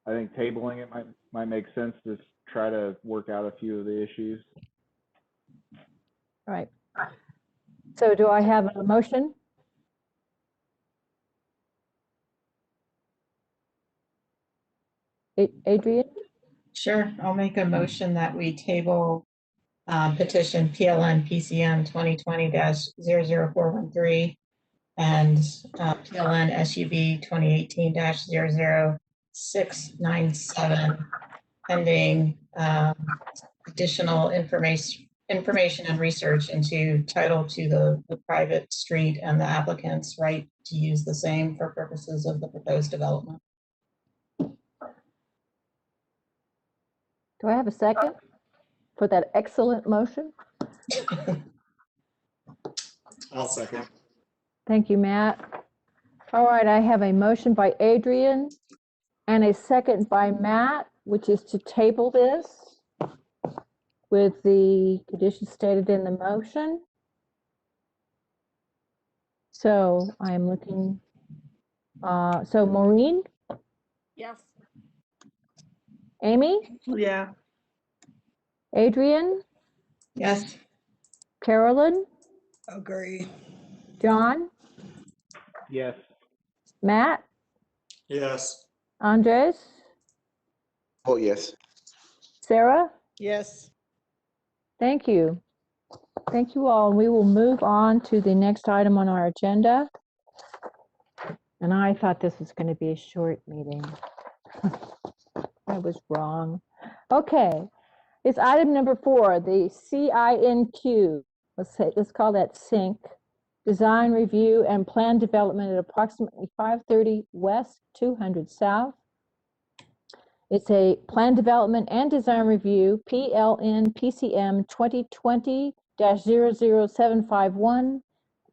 think tabling it might make sense to try to work out a few of the issues. All right. So do I have a motion? Adrian? Sure, I'll make a motion that we table petition PLN PCM 2020-00413 and PLN SUB 2018-00697, pending additional information and research into title to the private street and the applicant's right to use the same for purposes of the proposed development. Do I have a second for that excellent motion? I'll second. Thank you, Matt. All right, I have a motion by Adrian and a second by Matt, which is to table this with the conditions stated in the motion. So I'm looking, so Maureen, Yes. Amy, Yeah. Adrian, Yes. Carolyn, Agree. John, Yes. Matt, Yes. Andres, Oh, yes. Sarah. Yes. Thank you. Thank you all. We will move on to the next item on our agenda. And I thought this was going to be a short meeting. I was wrong. Okay, it's item number 4, the CINQ. Let's call that SYNC. Design review and plan development at approximately 530 West, 200 South. It's a plan development and design review, PLN PCM 2020-00751,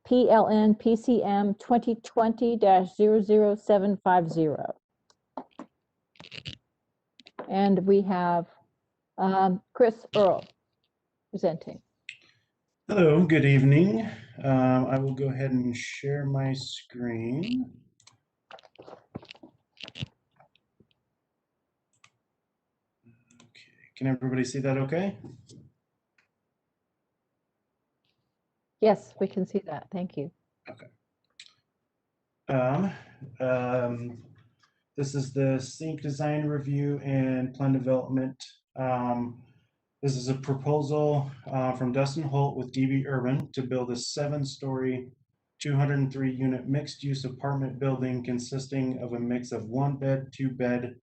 PLN PCM 2020-00750. And we have Chris Earl presenting. Hello, good evening. I will go ahead and share my screen. Okay, can everybody see that okay? Yes, we can see that. Thank you. Okay. This is the SYNC design review and plan development. This is a proposal from Dustin Holt with DB Urban to build a 7-story, 203-unit mixed-use apartment building consisting of a mix of 1-bed, 2-bed,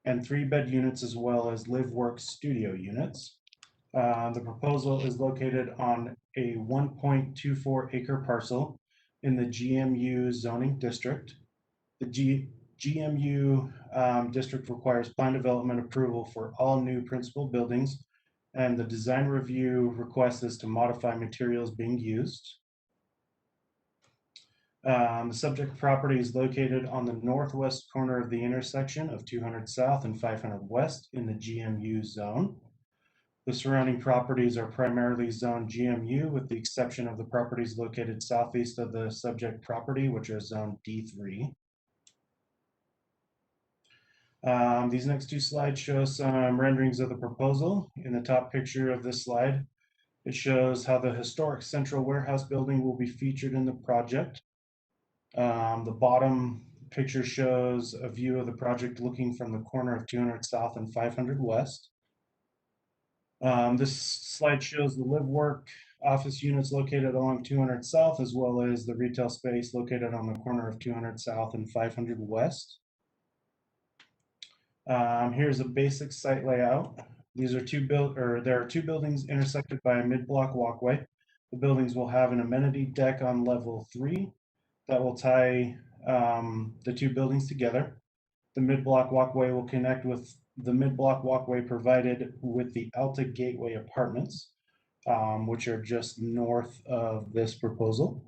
and 3-bed units, as well as live-work studio units. The proposal is located on a 1.24 acre parcel in the GMU zoning district. The GMU district requires plan development approval for all new principal buildings, and the design review request is to modify materials being used. The subject property is located on the northwest corner of the intersection of 200 South and 500 West in the GMU zone. The surrounding properties are primarily zoned GMU, with the exception of the properties located southeast of the subject property, which are zoned D3. These next 2 slides show some renderings of the proposal. In the top picture of this slide, it shows how the historic central warehouse building will be featured in the project. The bottom picture shows a view of the project looking from the corner of 200 South and 500 West. This slide shows the live work office units located along 200 South, as well as the retail space located on the corner of 200 South and 500 West. Here's a basic site layout. These are there are 2 buildings intersected by a mid-block walkway. The buildings will have an amenity deck on level 3 that will tie the 2 buildings together. The mid-block walkway will connect with the mid-block walkway provided with the Alta Gateway Apartments, which are just north of this proposal.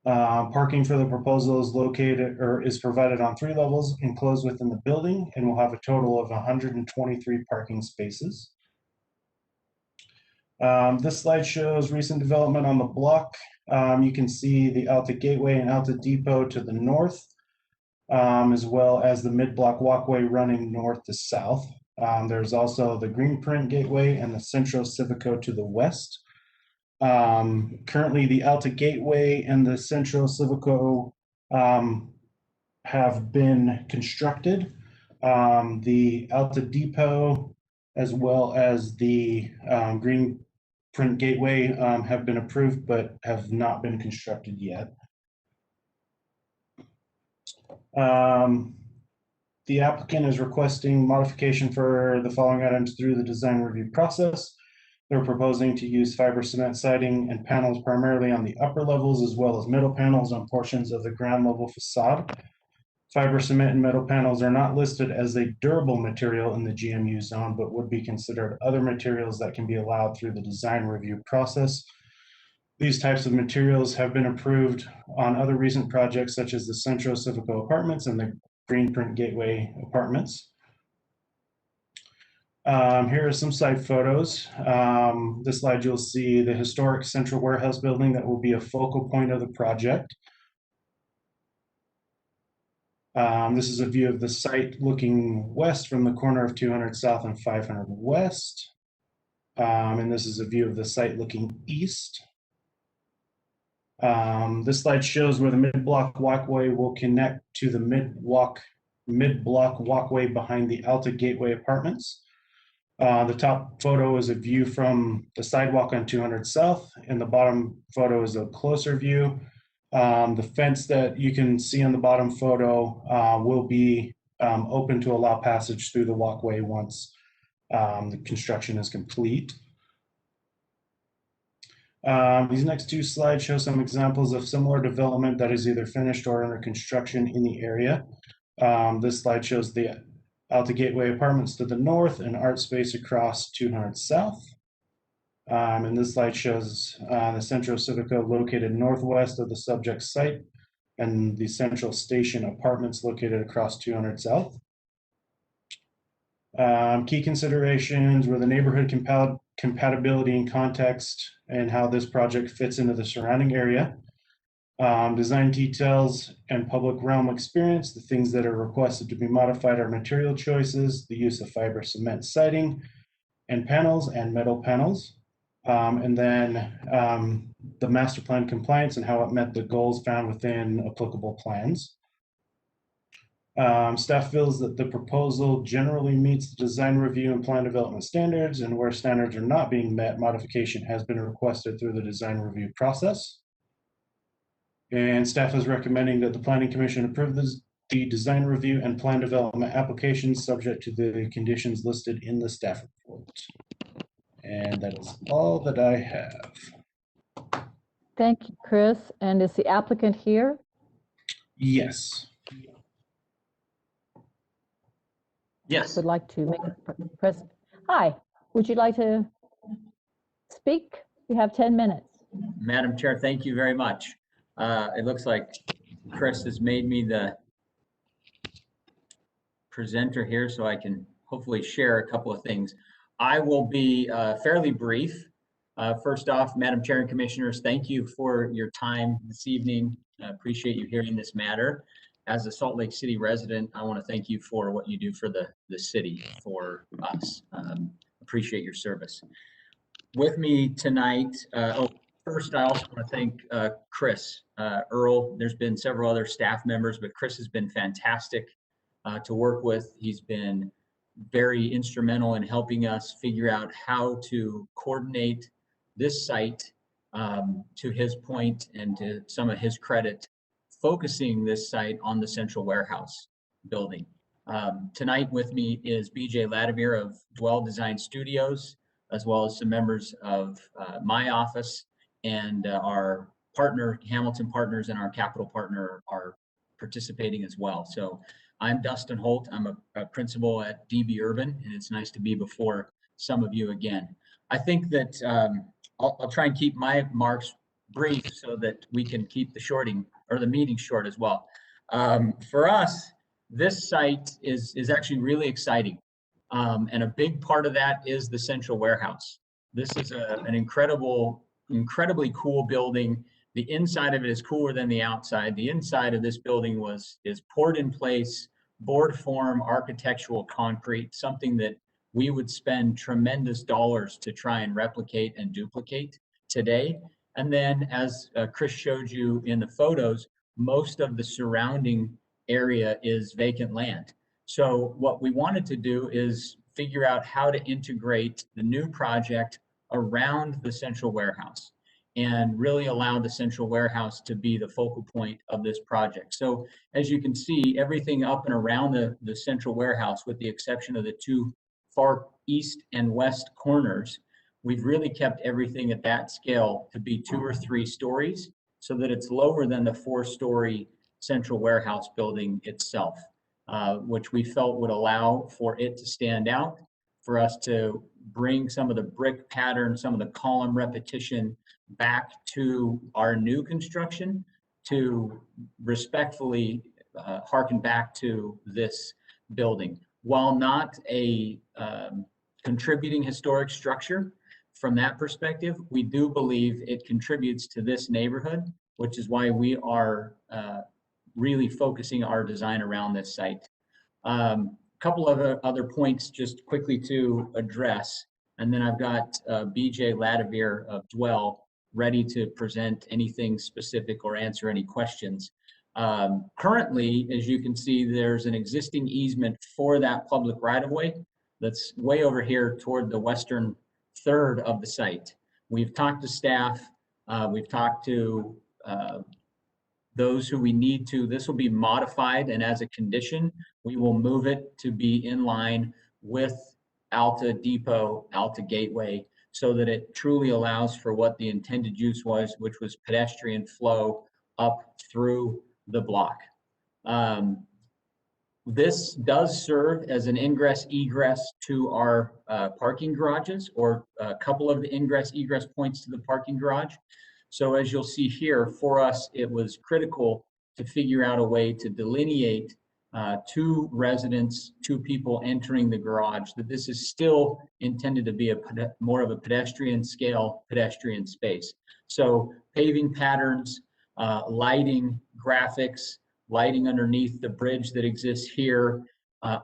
Parking for the proposal is provided on 3 levels enclosed within the building, and will have a total of 123 parking spaces. This slide shows recent development on the block. You can see the Alta Gateway and Alta Depot to the north, as well as the mid-block walkway running north to south. There's also the Greenprint Gateway and the Centro Civico to the west. Currently, the Alta Gateway and the Centro Civico have been constructed. The Alta Depot, as well as the print gateway have been approved but have not been constructed yet. The applicant is requesting modification for the following items through the design review process. They're proposing to use fiber cement siding and panels primarily on the upper levels as well as middle panels on portions of the ground level facade. Fiber cement and metal panels are not listed as a durable material in the GMU zone, but would be considered other materials that can be allowed through the design review process. These types of materials have been approved on other recent projects such as the Centro Civico Apartments and the Greenprint Gateway Apartments. Here are some site photos. This slide you'll see the historic central warehouse building that will be a focal point of the project. This is a view of the site looking west from the corner of 200 South and 500 West. And this is a view of the site looking east. This slide shows where the mid-block walkway will connect to the mid-block walkway behind the Alta Gateway Apartments. The top photo is a view from the sidewalk on 200 South, and the bottom photo is a closer view. The fence that you can see on the bottom photo will be open to allow passage through the walkway once the construction is complete. These next two slides show some examples of similar development that is either finished or under construction in the area. This slide shows the Alta Gateway Apartments to the north and Art Space across 200 South. And this slide shows the Centro Civico located northwest of the subject site and the Central Station Apartments located across 200 South. Key considerations were the neighborhood compatibility and context and how this project fits into the surrounding area. Design details and public realm experience. The things that are requested to be modified are material choices, the use of fiber cement siding and panels and metal panels. And then the master plan compliance and how it met the goals found within applicable plans. Staff feels that the proposal generally meets the design review and plan development standards, and where standards are not being met, modification has been requested through the design review process. And staff is recommending that the Planning Commission approve the design review and plan development applications subject to the conditions listed in the staff report. And that is all that I have. Thank you, Chris. And is the applicant here? Yes. Yes. Would like to make a present. Hi, would you like to speak? You have 10 minutes. Madam Chair, thank you very much. It looks like Chris has made me the presenter here so I can hopefully share a couple of things. I will be fairly brief. First off, Madam Chair and Commissioners, thank you for your time this evening. I appreciate you hearing this matter. As a Salt Lake City resident, I want to thank you for what you do for the city, for us. Appreciate your service. With me tonight, first, I also want to thank Chris Earl. There's been several other staff members, but Chris has been fantastic to work with. He's been very instrumental in helping us figure out how to coordinate this site, to his point and to some of his credit, focusing this site on the central warehouse building. Tonight with me is BJ Ladimir of Dwell Design Studios, as well as some members of my office, and our partner, Hamilton Partners, and our capital partner are participating as well. So I'm Dustin Holt. I'm a principal at DB Urban, and it's nice to be before some of you again. I think that I'll try and keep my marks brief so that we can keep the meeting short as well. For us, this site is actually really exciting. And a big part of that is the central warehouse. This is an incredibly cool building. The inside of it is cooler than the outside. The inside of this building is poured in place, board form, architectural concrete, something that we would spend tremendous dollars to try and replicate and duplicate today. And then, as Chris showed you in the photos, most of the surrounding area is vacant land. So what we wanted to do is figure out how to integrate the new project around the central warehouse and really allow the central warehouse to be the focal point of this project. So as you can see, everything up and around the central warehouse, with the exception of the two far east and west corners, we've really kept everything at that scale to be 2 or 3 stories so that it's lower than the 4-story central warehouse building itself, which we felt would allow for it to stand out, for us to bring some of the brick pattern, some of the column repetition back to our new construction, to respectfully harken back to this building. While not a contributing historic structure, from that perspective, we do believe it contributes to this neighborhood, which is why we are really focusing our design around this site. Couple of other points just quickly to address, and then I've got BJ Ladavere of Dwell ready to present anything specific or answer any questions. Currently, as you can see, there's an existing easement for that public right-of-way that's way over here toward the western third of the site. We've talked to staff, we've talked to those who we need to. This will be modified, and as a condition, we will move it to be in line with Alta Depot, Alta Gateway, so that it truly allows for what the intended use was, which was pedestrian flow up through the block. This does serve as an ingress egress to our parking garages, or a couple of the ingress egress points to the parking garage. So as you'll see here, for us, it was critical to figure out a way to delineate two residents, two people entering the garage, that this is still intended to be more of a pedestrian scale, pedestrian space. So paving patterns, lighting, graphics, lighting underneath the bridge that exists here,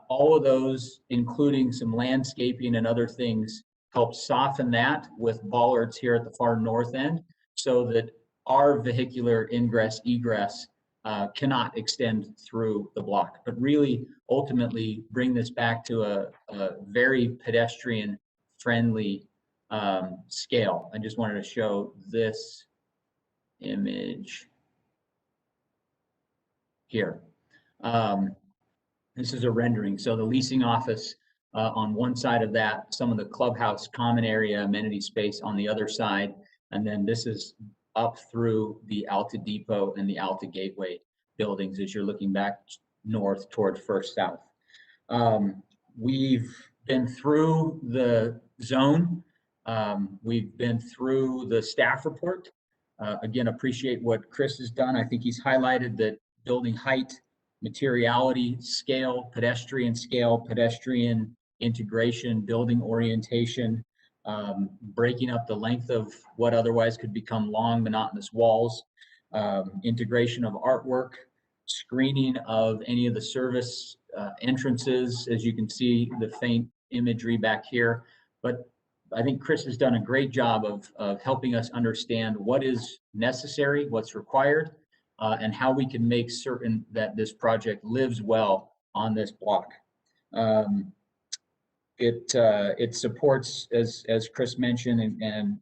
all of those, including some landscaping and other things, help soften that with bollards here at the far north end, so that our vehicular ingress egress cannot extend through the block, but really ultimately bring this back to a very pedestrian friendly scale. I just wanted to show this image here. This is a rendering. So the leasing office on one side of that, some of the clubhouse common area amenity space on the other side, and then this is up through the Alta Depot and the Alta Gateway buildings as you're looking back north toward First South. We've been through the zone. We've been through the staff report. Again, appreciate what Chris has done. I think he's highlighted that building height, materiality, scale, pedestrian integration, building orientation, breaking up the length of what otherwise could become long monotonous walls, integration of artwork, screening of any of the service entrances, as you can see the faint imagery back here. But I think Chris has done a great job of helping us understand what is necessary, what's required, and how we can make certain that this project lives well on this block. It supports, as Chris mentioned, and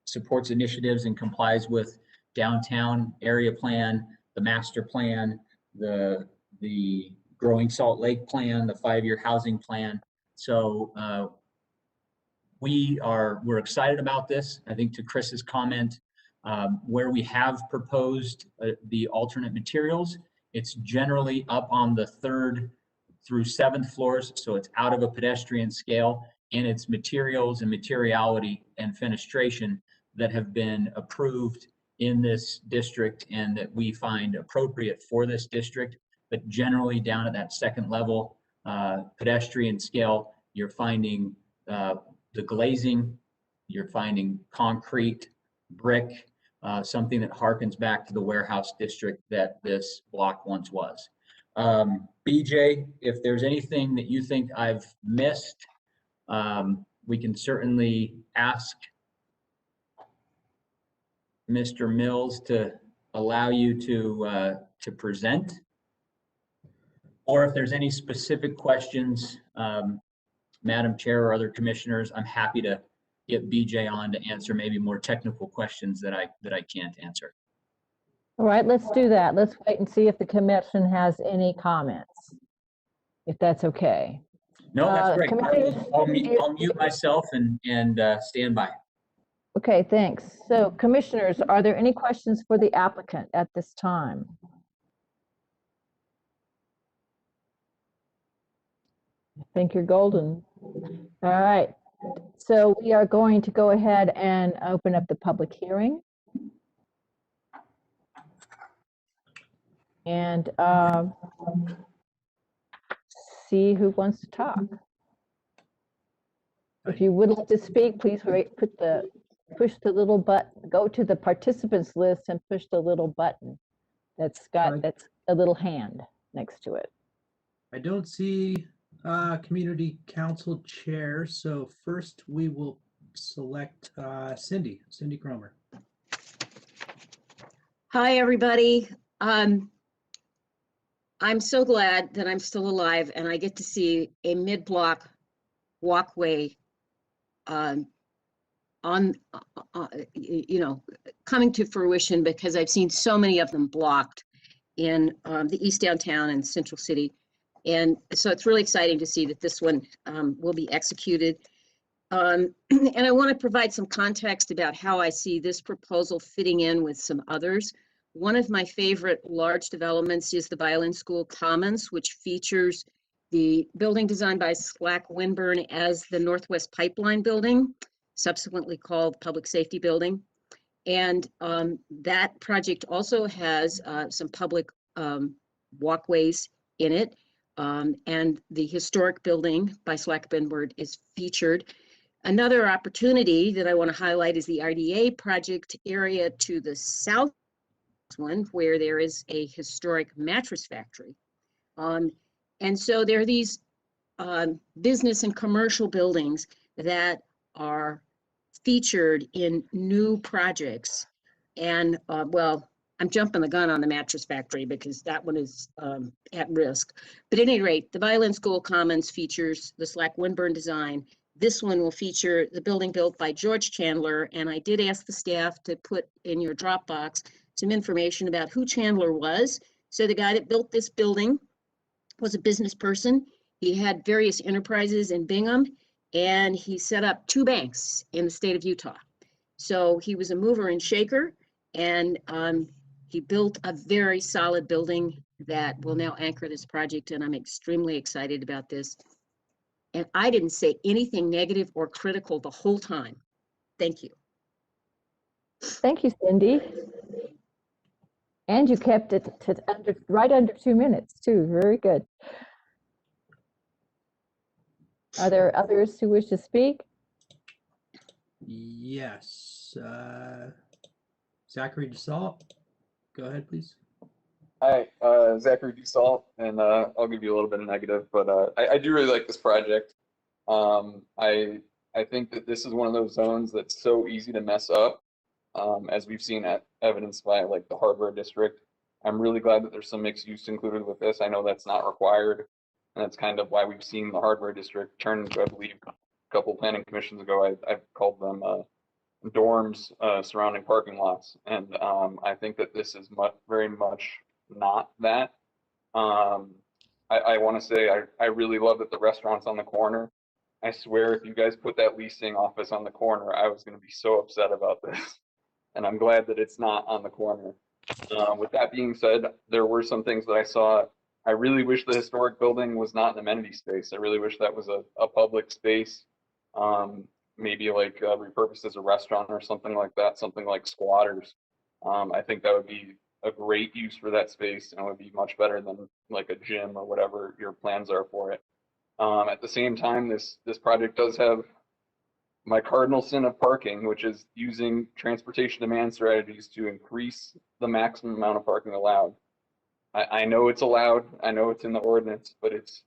supports initiatives and complies with downtown area plan, the master plan, the Growing Salt Lake plan, the 5-year housing plan. So we're excited about this. I think to Chris's comment, where we have proposed the alternate materials, it's generally up on the 3rd through 7th floors, so it's out of a pedestrian scale, and it's materials and materiality and fenestration that have been approved in this district and that we find appropriate for this district. But generally down at that 2nd level, pedestrian scale, you're finding the glazing, you're finding concrete, brick, something that harkens back to the warehouse district that this block once was. BJ, if there's anything that you think I've missed, we can certainly ask Mr. Mills to allow you to present. Or if there's any specific questions, Madam Chair or other commissioners, I'm happy to get BJ on to answer maybe more technical questions that I can't answer. All right, let's do that. Let's wait and see if the commission has any comments, if that's okay. No, that's great. Commissioners, I'll mute myself and stand by. okay, thanks. So commissioners, are there any questions for the applicant at this time? I think you're golden. All right. So we are going to go ahead and open up the public hearing. And see who wants to talk. If you would like to speak, please push the little button, go to the participants list and push the little button that's a little hand next to it. I don't see community council chair, so first we will select Cindy Cromer. Hi, everybody. I'm so glad that I'm still alive and I get to see a mid-block walkway coming to fruition, because I've seen so many of them blocked in the East Downtown and Central City. And so it's really exciting to see that this one will be executed. And I want to provide some context about how I see this proposal fitting in with some others. One of my favorite large developments is the Violin School Commons, which features the building designed by Slack Winburn as the Northwest Pipeline Building, subsequently called Public Safety Building. And that project also has some public walkways in it. And the historic building by Slack Winburn is featured. Another opportunity that I want to highlight is the RDA project area to the south one, where there is a historic mattress factory. And so there are these business and commercial buildings that are featured in new projects. And well, I'm jumping the gun on the mattress factory because that one is at risk. But at any rate, the Violin School Commons features the Slack Winburn design. This one will feature the building built by George Chandler. And I did ask the staff to put in your Dropbox some information about who Chandler was. So the guy that built this building was a business person. He had various enterprises in Bingham, and he set up 2 banks in the state of Utah. So he was a mover and shaker, and he built a very solid building that will now anchor this project, and I'm extremely excited about this. And I didn't say anything negative or critical the whole time. Thank you. Thank you, Cindy. And you kept it to right under 2 minutes too. Very good. Are there others who wish to speak? Yes. Zachary DeSalt, go ahead, please. Hi, Zachary DeSalt, and I'll give you a little bit of negative, but I do really like this project. I think that this is one of those zones that's so easy to mess up, as we've seen evidenced by like the hardware district. I'm really glad that there's some mixed use included with this. I know that's not required, and that's kind of why we've seen the hardware district turn into, I believe, a couple planning commissions ago, I've called them dorms surrounding parking lots, and I think that this is very much not that. I want to say I really love that the restaurant's on the corner. I swear if you guys put that leasing office on the corner, I was going to be so upset about this. And I'm glad that it's not on the corner. With that being said, there were some things that I saw. I really wish the historic building was not an amenity space. I really wish that was a public space, maybe like repurposed as a restaurant or something like that, something like squatters. I think that would be a great use for that space, and it would be much better than like a gym or whatever your plans are for it. At the same time, this project does have my cardinal sin of parking, which is using transportation demand strategies to increase the maximum amount of parking allowed. I know it's allowed, I know it's in the ordinance, but it's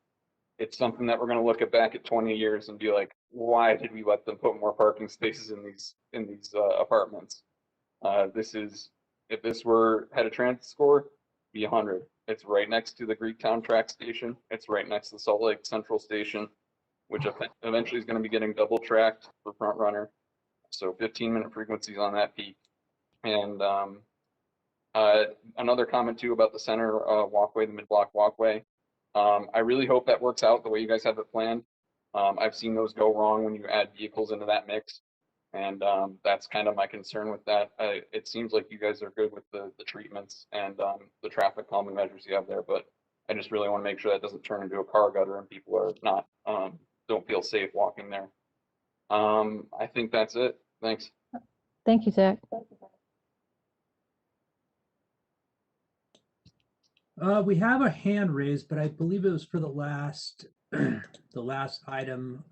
something that we're going to look at back at 20 years and be like, why did we let them put more parking spaces in these apartments? If this had a transit score, be 100. It's right next to the Greektown track station. It's right next to the Salt Lake Central station, which eventually is going to be getting double tracked for Front Runner. So 15-minute frequencies on that peak. And another comment too about the center walkway, the mid-block walkway. I really hope that works out the way you guys have it planned. I've seen those go wrong when you add vehicles into that mix. And that's kind of my concern with that. It seems like you guys are good with the treatments and the traffic calming measures you have there, but I just really want to make sure that doesn't turn into a car gutter and people are not, don't feel safe walking there. I think that's it. Thanks. Thank you, Zach. We have a hand raised, but I believe it was for the last the last item.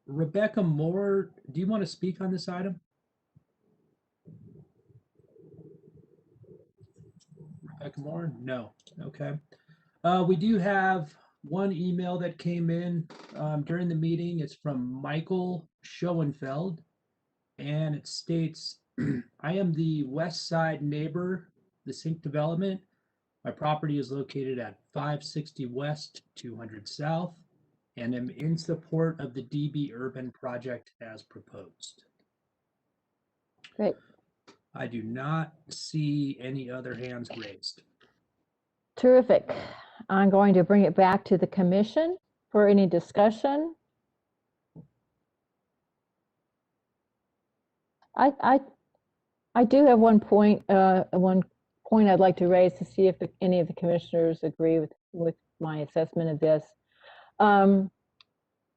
Rebecca Moore, do you want to speak on this item? Rebecca Moore? No. Okay. We do have one email that came in during the meeting. It's from Michael Schoenfeld, and it states, I am the west side neighbor, the Sink Development. My property is located at 560 West, 200 South, and am in support of the DB Urban project as proposed. Great. I do not see any other hands raised. Terrific. I'm going to bring it back to the commission for any discussion. I do have one point I'd like to raise to see if any of the commissioners agree with my assessment of this.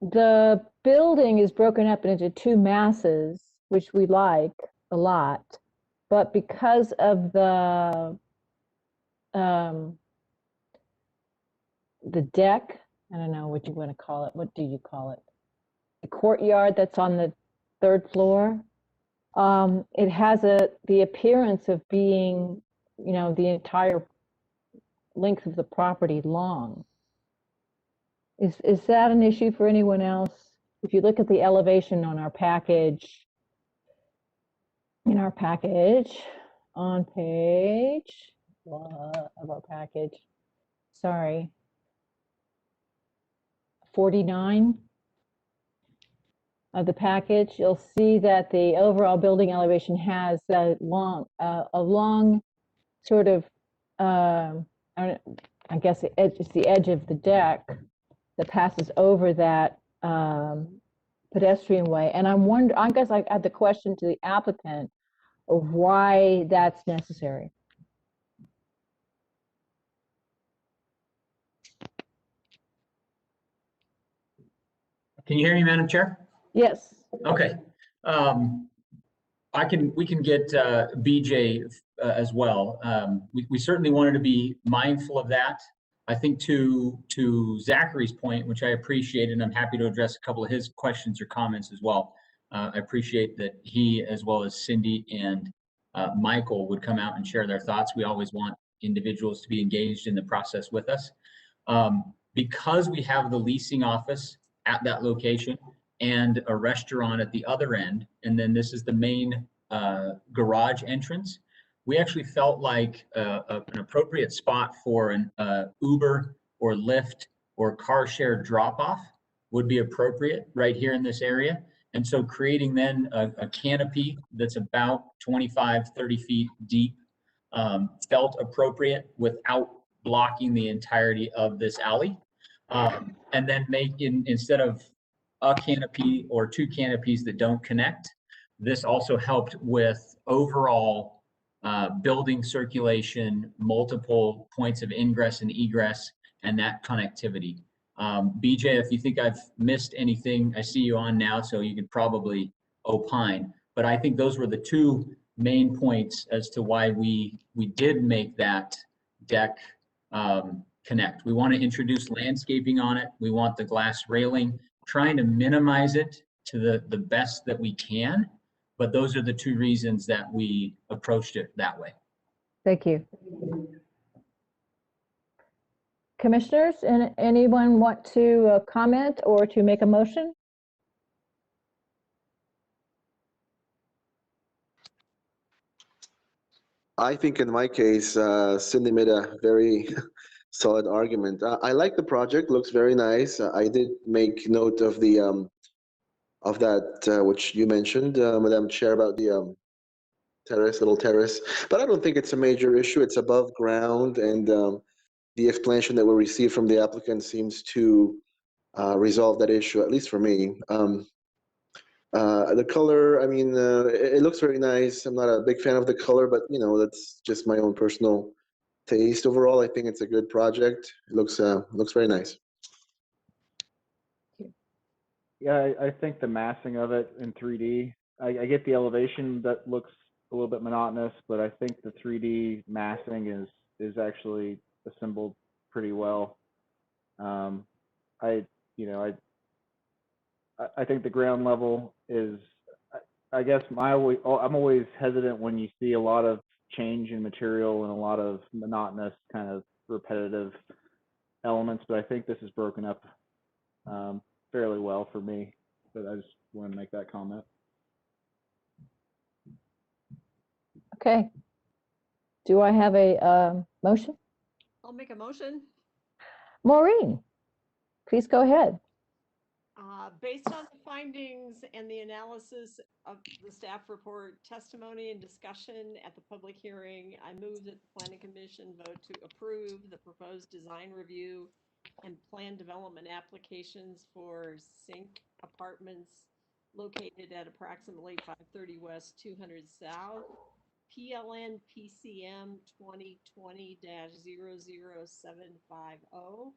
The building is broken up into two masses, which we like a lot, but because of the deck, I don't know what you want to call it. What do you call it? The courtyard that's on the third floor. It has the appearance of being, you know, the entire length of the property long. Is that an issue for anyone else? If you look at the elevation on our package, on page of our package, sorry, 49 of the package, you'll see that the overall building elevation has a long sort of, I guess it's the edge of the deck that passes over that pedestrian way. And I guess I had the question to the applicant of why that's necessary. Can you hear me, Madam Chair? Yes. Okay. We can get BJ as well. We certainly wanted to be mindful of that. I think to Zachary's point, which I appreciate, and I'm happy to address a couple of his questions or comments as well. I appreciate that he, as well as Cindy and Michael, would come out and share their thoughts. We always want individuals to be engaged in the process with us. Because we have the leasing office at that location and a restaurant at the other end, and then this is the main garage entrance, we actually felt like an appropriate spot for an Uber or Lyft or car share drop-off would be appropriate right here in this area. And so creating then a canopy that's about 25, 30 feet deep felt appropriate without blocking the entirety of this alley. And then instead of a canopy or two canopies that don't connect, this also helped with overall building circulation, multiple points of ingress and egress, and that connectivity. BJ, if you think I've missed anything, I see you on now, so you could probably opine. But I think those were the two main points as to why we did make that deck connect. We want to introduce landscaping on it. We want the glass railing, trying to minimize it to the best that we can. But those are the two reasons that we approached it that way. Thank you. Commissioners, and anyone want to comment or to make a motion? I think in my case, Cindy made a very solid argument. I like the project, looks very nice. I did make note of the of that, which you mentioned, Madam Chair, about the little terrace. But I don't think it's a major issue. It's above ground, and the explanation that we received from the applicant seems to resolve that issue, at least for me. The color, I mean, it looks very nice. I'm not a big fan of the color, but that's just my own personal taste. Overall, I think it's a good project. It looks very nice. Yeah, I think the massing of it in 3D, I get the elevation that looks a little bit monotonous, but I think the 3D massing is actually assembled pretty well. I think the ground level is, I guess I'm always hesitant when you see a lot of change in material and a lot of monotonous kind of repetitive elements, but I think this is broken up fairly well for me. But I just want to make that comment. Okay. Do I have a motion? I'll make a motion. Maureen, please go ahead. Based on the findings and the analysis of the staff report, testimony and discussion at the public hearing, I move that the Planning Commission vote to approve the proposed design review and plan development applications for Sink Apartments located at approximately 530 West, 200 South, PLN PCM 2020-00750,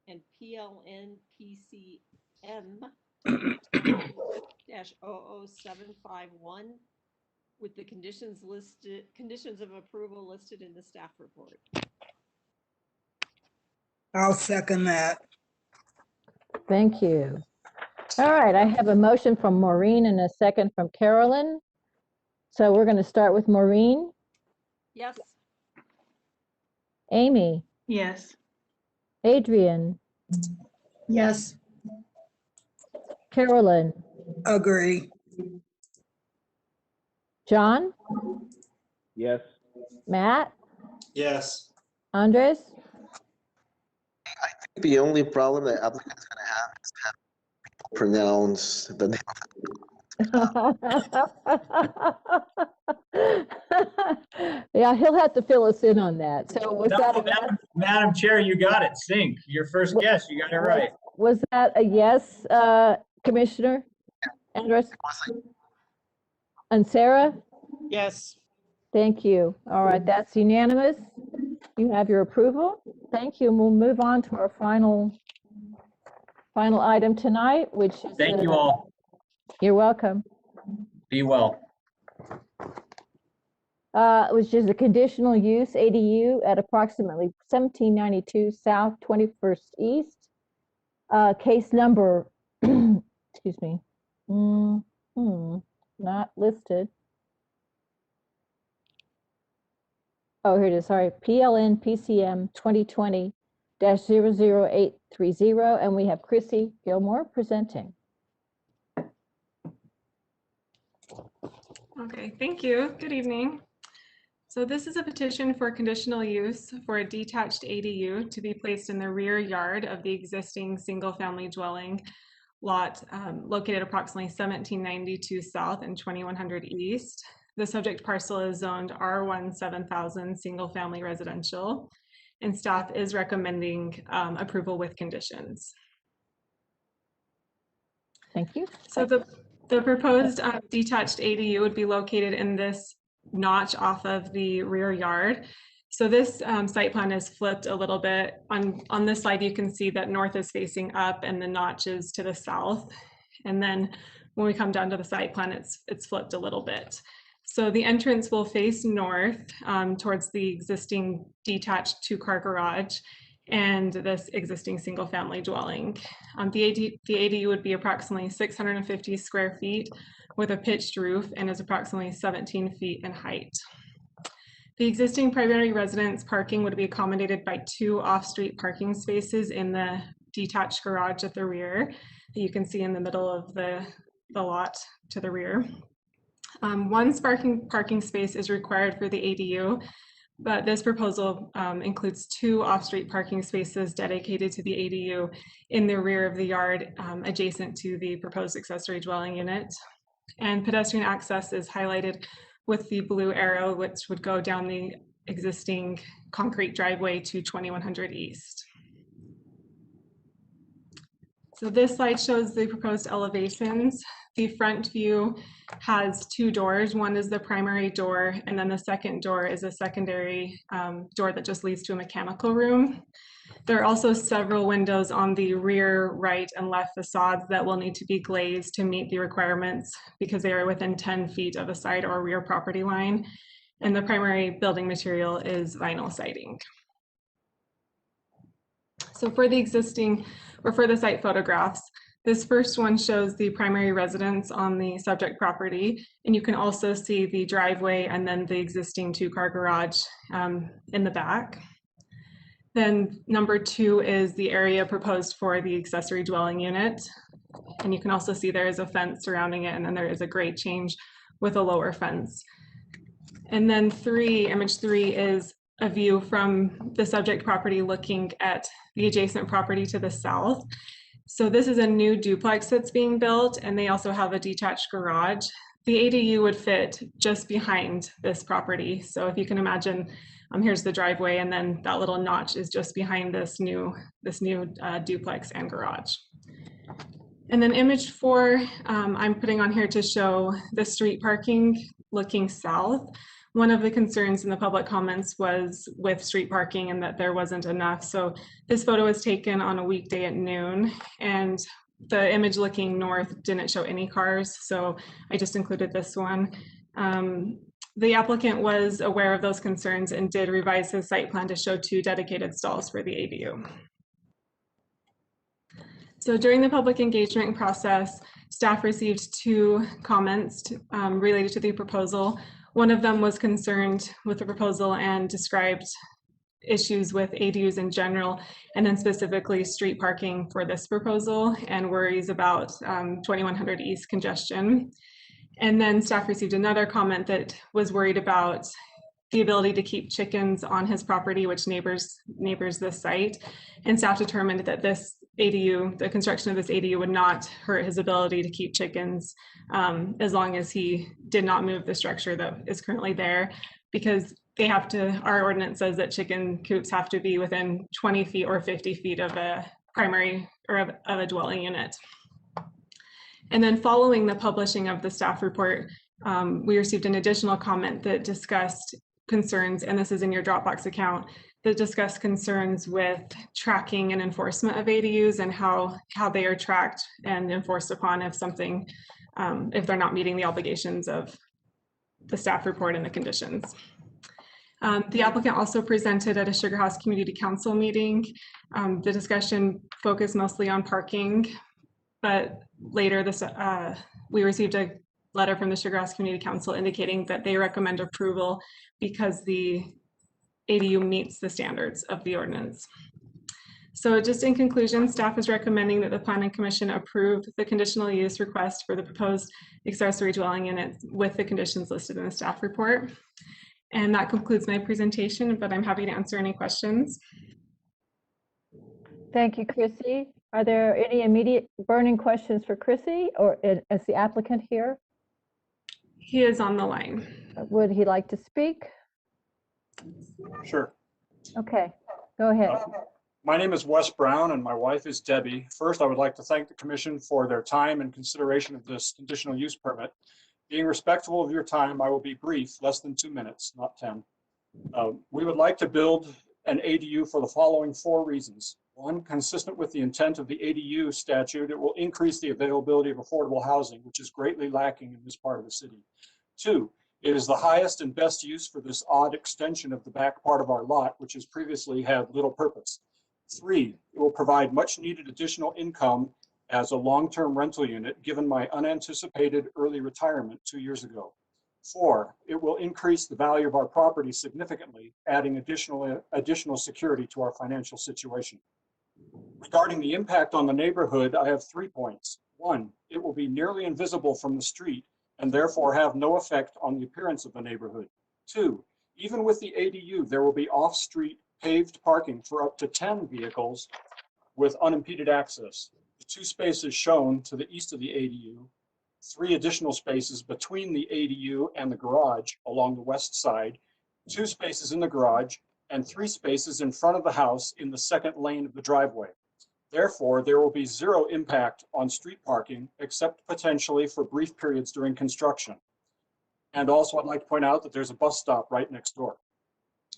and PLN PCM 2020-00751 with the conditions of approval listed in the staff report. I'll second that. Thank you. All right, I have a motion from Maureen and a second from Carolyn. So we're going to start with Maureen. Yes. Amy. Yes. Adrian. Yes. Carolyn. Agree. John. Yes. Matt. Yes. Andres. The only problem that applicant's going to have is have people pronounce the name Yeah, he'll have to fill us in on that. So was that a yes? Madam Chair, you got it. Sink. Your first guess, you got it right. Was that a yes, Commissioner Andres? And Sarah? Yes. Thank you. All right, that's unanimous. You have your approval. Thank you. And we'll move on to our final item tonight, which is Thank you all. You're welcome. Be well. Which is a conditional use ADU at approximately 1792 South 21st East. Case number, excuse me, not listed. Oh, here it is, sorry, PLN PCM 2020-00830, and we have Chrissy Gilmore presenting. Okay, thank you. Good evening. So this is a petition for conditional use for a detached ADU to be placed in the rear yard of the existing single-family dwelling lot located approximately 1792 South and 2100 East. The subject parcel is zoned R1 7000 single-family residential, and staff is recommending approval with conditions. Thank you. So the proposed detached ADU would be located in this notch off of the rear yard. So this site plan is flipped a little bit. On this slide, you can see that north is facing up and the notch is to the south. And then when we come down to the site plan, it's flipped a little bit. So the entrance will face north towards the existing detached two-car garage and this existing single-family dwelling. The ADU would be approximately 650 square feet with a pitched roof and is approximately 17 feet in height. The existing primary residence parking would be accommodated by 2 off-street parking spaces in the detached garage at the rear that you can see in the middle of the lot to the rear. One parking space is required for the ADU, But this proposal includes 2 off-street parking spaces dedicated to the ADU in the rear of the yard, adjacent to the proposed accessory dwelling unit. And pedestrian access is highlighted with the blue arrow, which would go down the existing concrete driveway to 2100 East. So this slide shows the proposed elevations. The front view has 2 doors. One is the primary door, and then the second door is a secondary door that just leads to a mechanical room. There are also several windows on the rear, right, and left facades that will need to be glazed to meet the requirements because they are within 10 feet of a side or rear property line. And the primary building material is vinyl siding. So for the existing, or for the site photographs, this first one shows the primary residence on the subject property, and you can also see the driveway and then the existing 2-car garage in the back. Then number 2 is the area proposed for the accessory dwelling unit, and you can also see there is a fence surrounding it, and then there is a grade change with a lower fence. And then image 3 is a view from the subject property looking at the adjacent property to the south. So this is a new duplex that's being built, and they also have a detached garage. The ADU would fit just behind this property. So if you can imagine, here's the driveway, and then that little notch is just behind this new duplex and garage. And then image 4, I'm putting on here to show the street parking looking south. One of the concerns in the public comments was with street parking and that there wasn't enough. So this photo was taken on a weekday at noon, and the image looking north didn't show any cars. So I just included this one. The applicant was aware of those concerns and did revise his site plan to show 2 dedicated stalls for the ADU. So during the public engagement process, staff received 2 comments related to the proposal. One of them was concerned with the proposal and described issues with ADUs in general, and then specifically street parking for this proposal and worries about 2100 East congestion. And then staff received another comment that was worried about the ability to keep chickens on his property, which neighbors this site. And staff determined that this ADU, the construction of this ADU would not hurt his ability to keep chickens as long as he did not move the structure that is currently there, because they have to, our ordinance says that chicken coops have to be within 20 feet or 50 feet of a primary or of a dwelling unit. And then following the publishing of the staff report, we received an additional comment that discussed concerns, and this is in your Dropbox account, that discussed concerns with tracking and enforcement of ADUs and how they are tracked and enforced upon if something, if they're not meeting the obligations of the staff report and the conditions. The applicant also presented at a Sugar House Community Council meeting. The discussion focused mostly on parking, but later we received a letter from the Sugar House Community Council indicating that they recommend approval because the ADU meets the standards of the ordinance. So just in conclusion, staff is recommending that the Planning Commission approve the conditional use request for the proposed accessory dwelling unit with the conditions listed in the staff report. And that concludes my presentation, but I'm happy to answer any questions. Thank you, Chrissy. Are there any immediate burning questions for Chrissy, or is the applicant here? He is on the line. Would he like to speak? Sure. Okay, go ahead. My name is Wes Brown and my wife is Debbie. First, I would like to thank the commission for their time and consideration of this conditional use permit. Being respectful of your time, I will be brief, less than 2 minutes, not 10. We would like to build an ADU for the following 4 reasons. 1, consistent with the intent of the ADU statute, it will increase the availability of affordable housing, which is greatly lacking in this part of the city. 2, it is the highest and best use for this odd extension of the back part of our lot, which has previously had little purpose. 3, it will provide much needed additional income as a long-term rental unit, given my unanticipated early retirement 2 years ago. 4, it will increase the value of our property significantly, adding additional security to our financial situation. Regarding the impact on the neighborhood, I have 3 points. 1, it will be nearly invisible from the street and therefore have no effect on the appearance of the neighborhood. 2, Even with the ADU, there will be off-street paved parking for up to 10 vehicles with unimpeded access. The 2 spaces shown to the east of the ADU, 3 additional spaces between the ADU and the garage along the west side, 2 spaces in the garage, and 3 spaces in front of the house in the second lane of the driveway. Therefore, there will be 0 impact on street parking except potentially for brief periods during construction. And also, I'd like to point out that there's a bus stop right next door.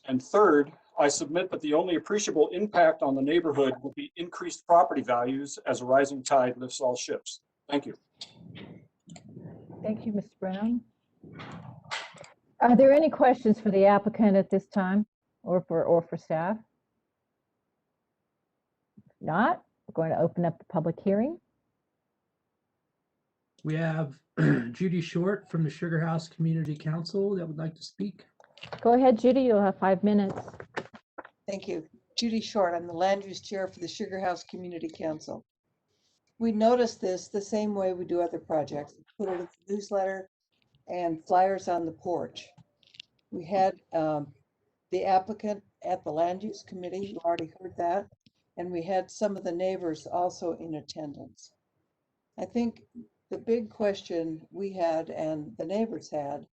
And third, I submit that the only appreciable impact on the neighborhood will be increased property values as a rising tide lifts all ships. Thank you. Thank you, Mr. Brown. Are there any questions for the applicant at this time or for staff? If not, we're going to open up the public hearing. We have Judy Short from the Sugar House Community Council that would like to speak. Go ahead, Judy, you'll have 5 minutes. Thank you. Judy Short, I'm the Land Use Chair for the Sugar House Community Council. We noticed this the same way we do other projects. We put it in the newsletter and flyers on the porch. We had the applicant at the Land Use Committee, you already heard that, and we had some of the neighbors also in attendance. I think the big question we had and the neighbors had,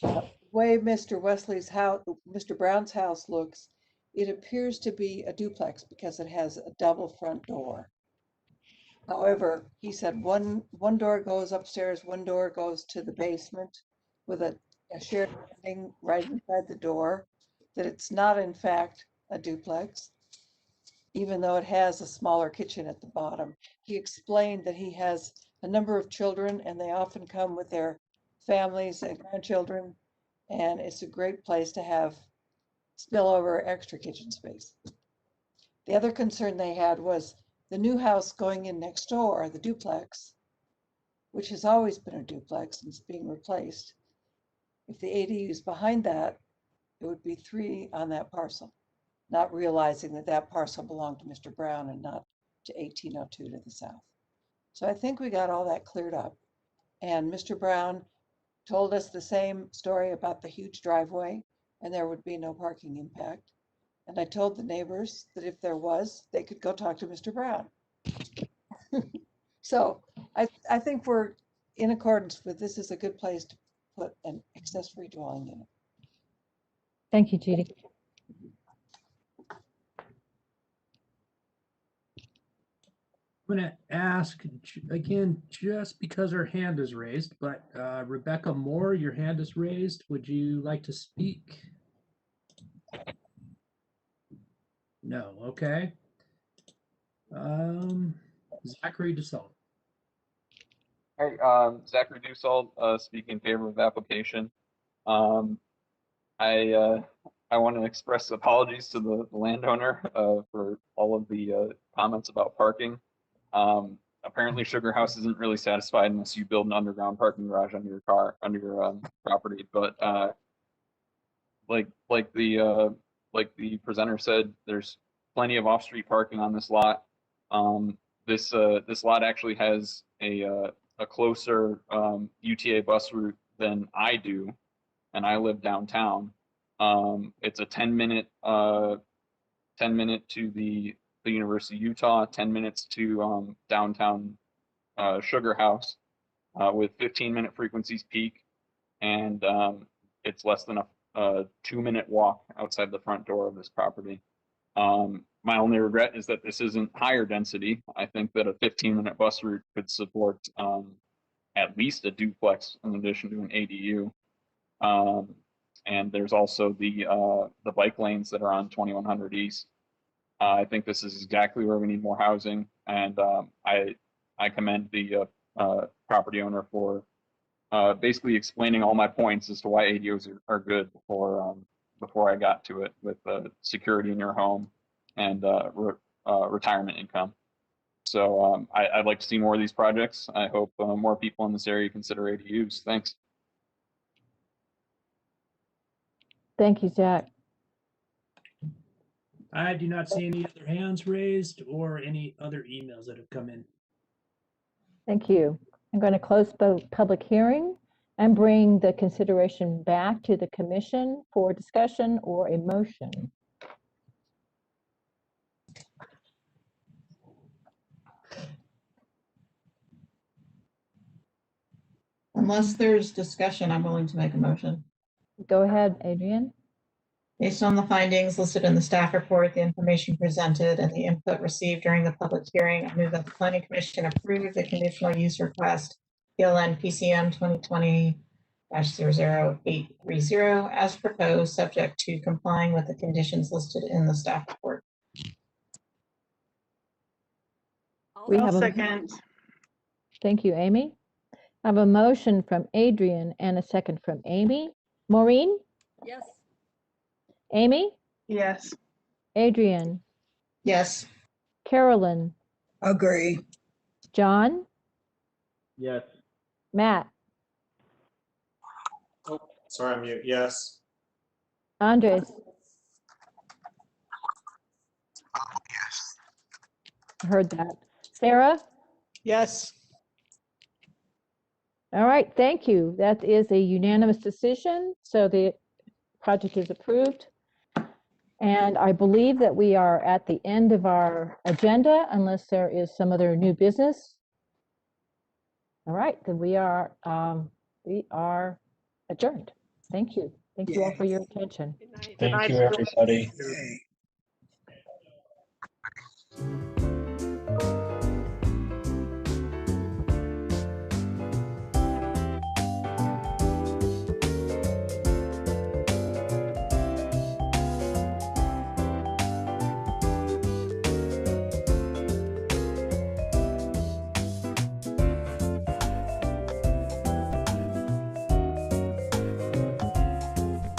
the way Mr. Wesley's house, Mr. Brown's house looks, it appears to be a duplex because it has a double front door. However, he said one door goes upstairs, one door goes to the basement with a shared landing right inside the door, that it's not in fact a duplex, even though it has a smaller kitchen at the bottom. He explained that he has a number of children and they often come with their families and grandchildren, and it's a great place to have spillover extra kitchen space. The other concern they had was the new house going in next door, the duplex, which has always been a duplex and is being replaced. If the ADU is behind that, it would be 3 on that parcel, not realizing that that parcel belonged to Mr. Brown and not to 1802 to the south. So I think we got all that cleared up. And Mr. Brown told us the same story about the huge driveway and there would be no parking impact. And I told the neighbors that if there was, they could go talk to Mr. Brown. So I think we're in accordance with this is a good place to put an accessory dwelling unit. Thank you, Judy. I'm going to ask again, just because her hand is raised, but Rebecca Moore, your hand is raised. Would you like to speak? No, okay. Zachary DeSalt. Hi, Zachary Dussault, speaking in favor of the application. I want to express apologies to the landowner for all of the comments about parking. Apparently Sugar House isn't really satisfied unless you build an underground parking garage under your car, under your property. But like the presenter said, there's plenty of off-street parking on this lot. This lot actually has a closer UTA bus route than I do, and I live downtown. It's a 10-minute to the University of Utah, 10 minutes to downtown Sugar House with 15-minute frequencies peak, and it's less than a 2-minute walk outside the front door of this property. My only regret is that this isn't higher density. I think that a 15-minute bus route could support at least a duplex in addition to an ADU. And there's also the bike lanes that are on 2100 East. I think this is exactly where we need more housing, and I commend the property owner for basically explaining all my points as to why ADUs are good before I got to it, with security in your home and retirement income. So I'd like to see more of these projects. I hope more people in this area consider ADUs. Thanks. Thank you, Zach. I do not see any other hands raised or any other emails that have come in. Thank you. I'm going to close the public hearing and bring the consideration back to the commission for discussion or a motion. Unless there's discussion, I'm willing to make a motion. Go ahead, Adrian. Based on the findings listed in the staff report, the information presented, and the input received during the public hearing, I move that the planning commission approve the conditional use request, PLN PCM 2020-00830, as proposed, subject to complying with the conditions listed in the staff report. We I'll have a second. Thank you, Amy. I have a motion from Adrian and a second from Amy. Maureen? Yes. Amy? Yes. Adrian? Yes. Carolyn? Agree. John? Yes. Matt? Oh, sorry, I'm mute. Yes. Andres? Heard that. Sarah? Yes. All right, thank you. That is a unanimous decision, so the project is approved. And I believe that we are at the end of our agenda, unless there is some other new business. All right, then we are adjourned. Thank you. Thank you all for your attention. Thank you, everybody. Yay.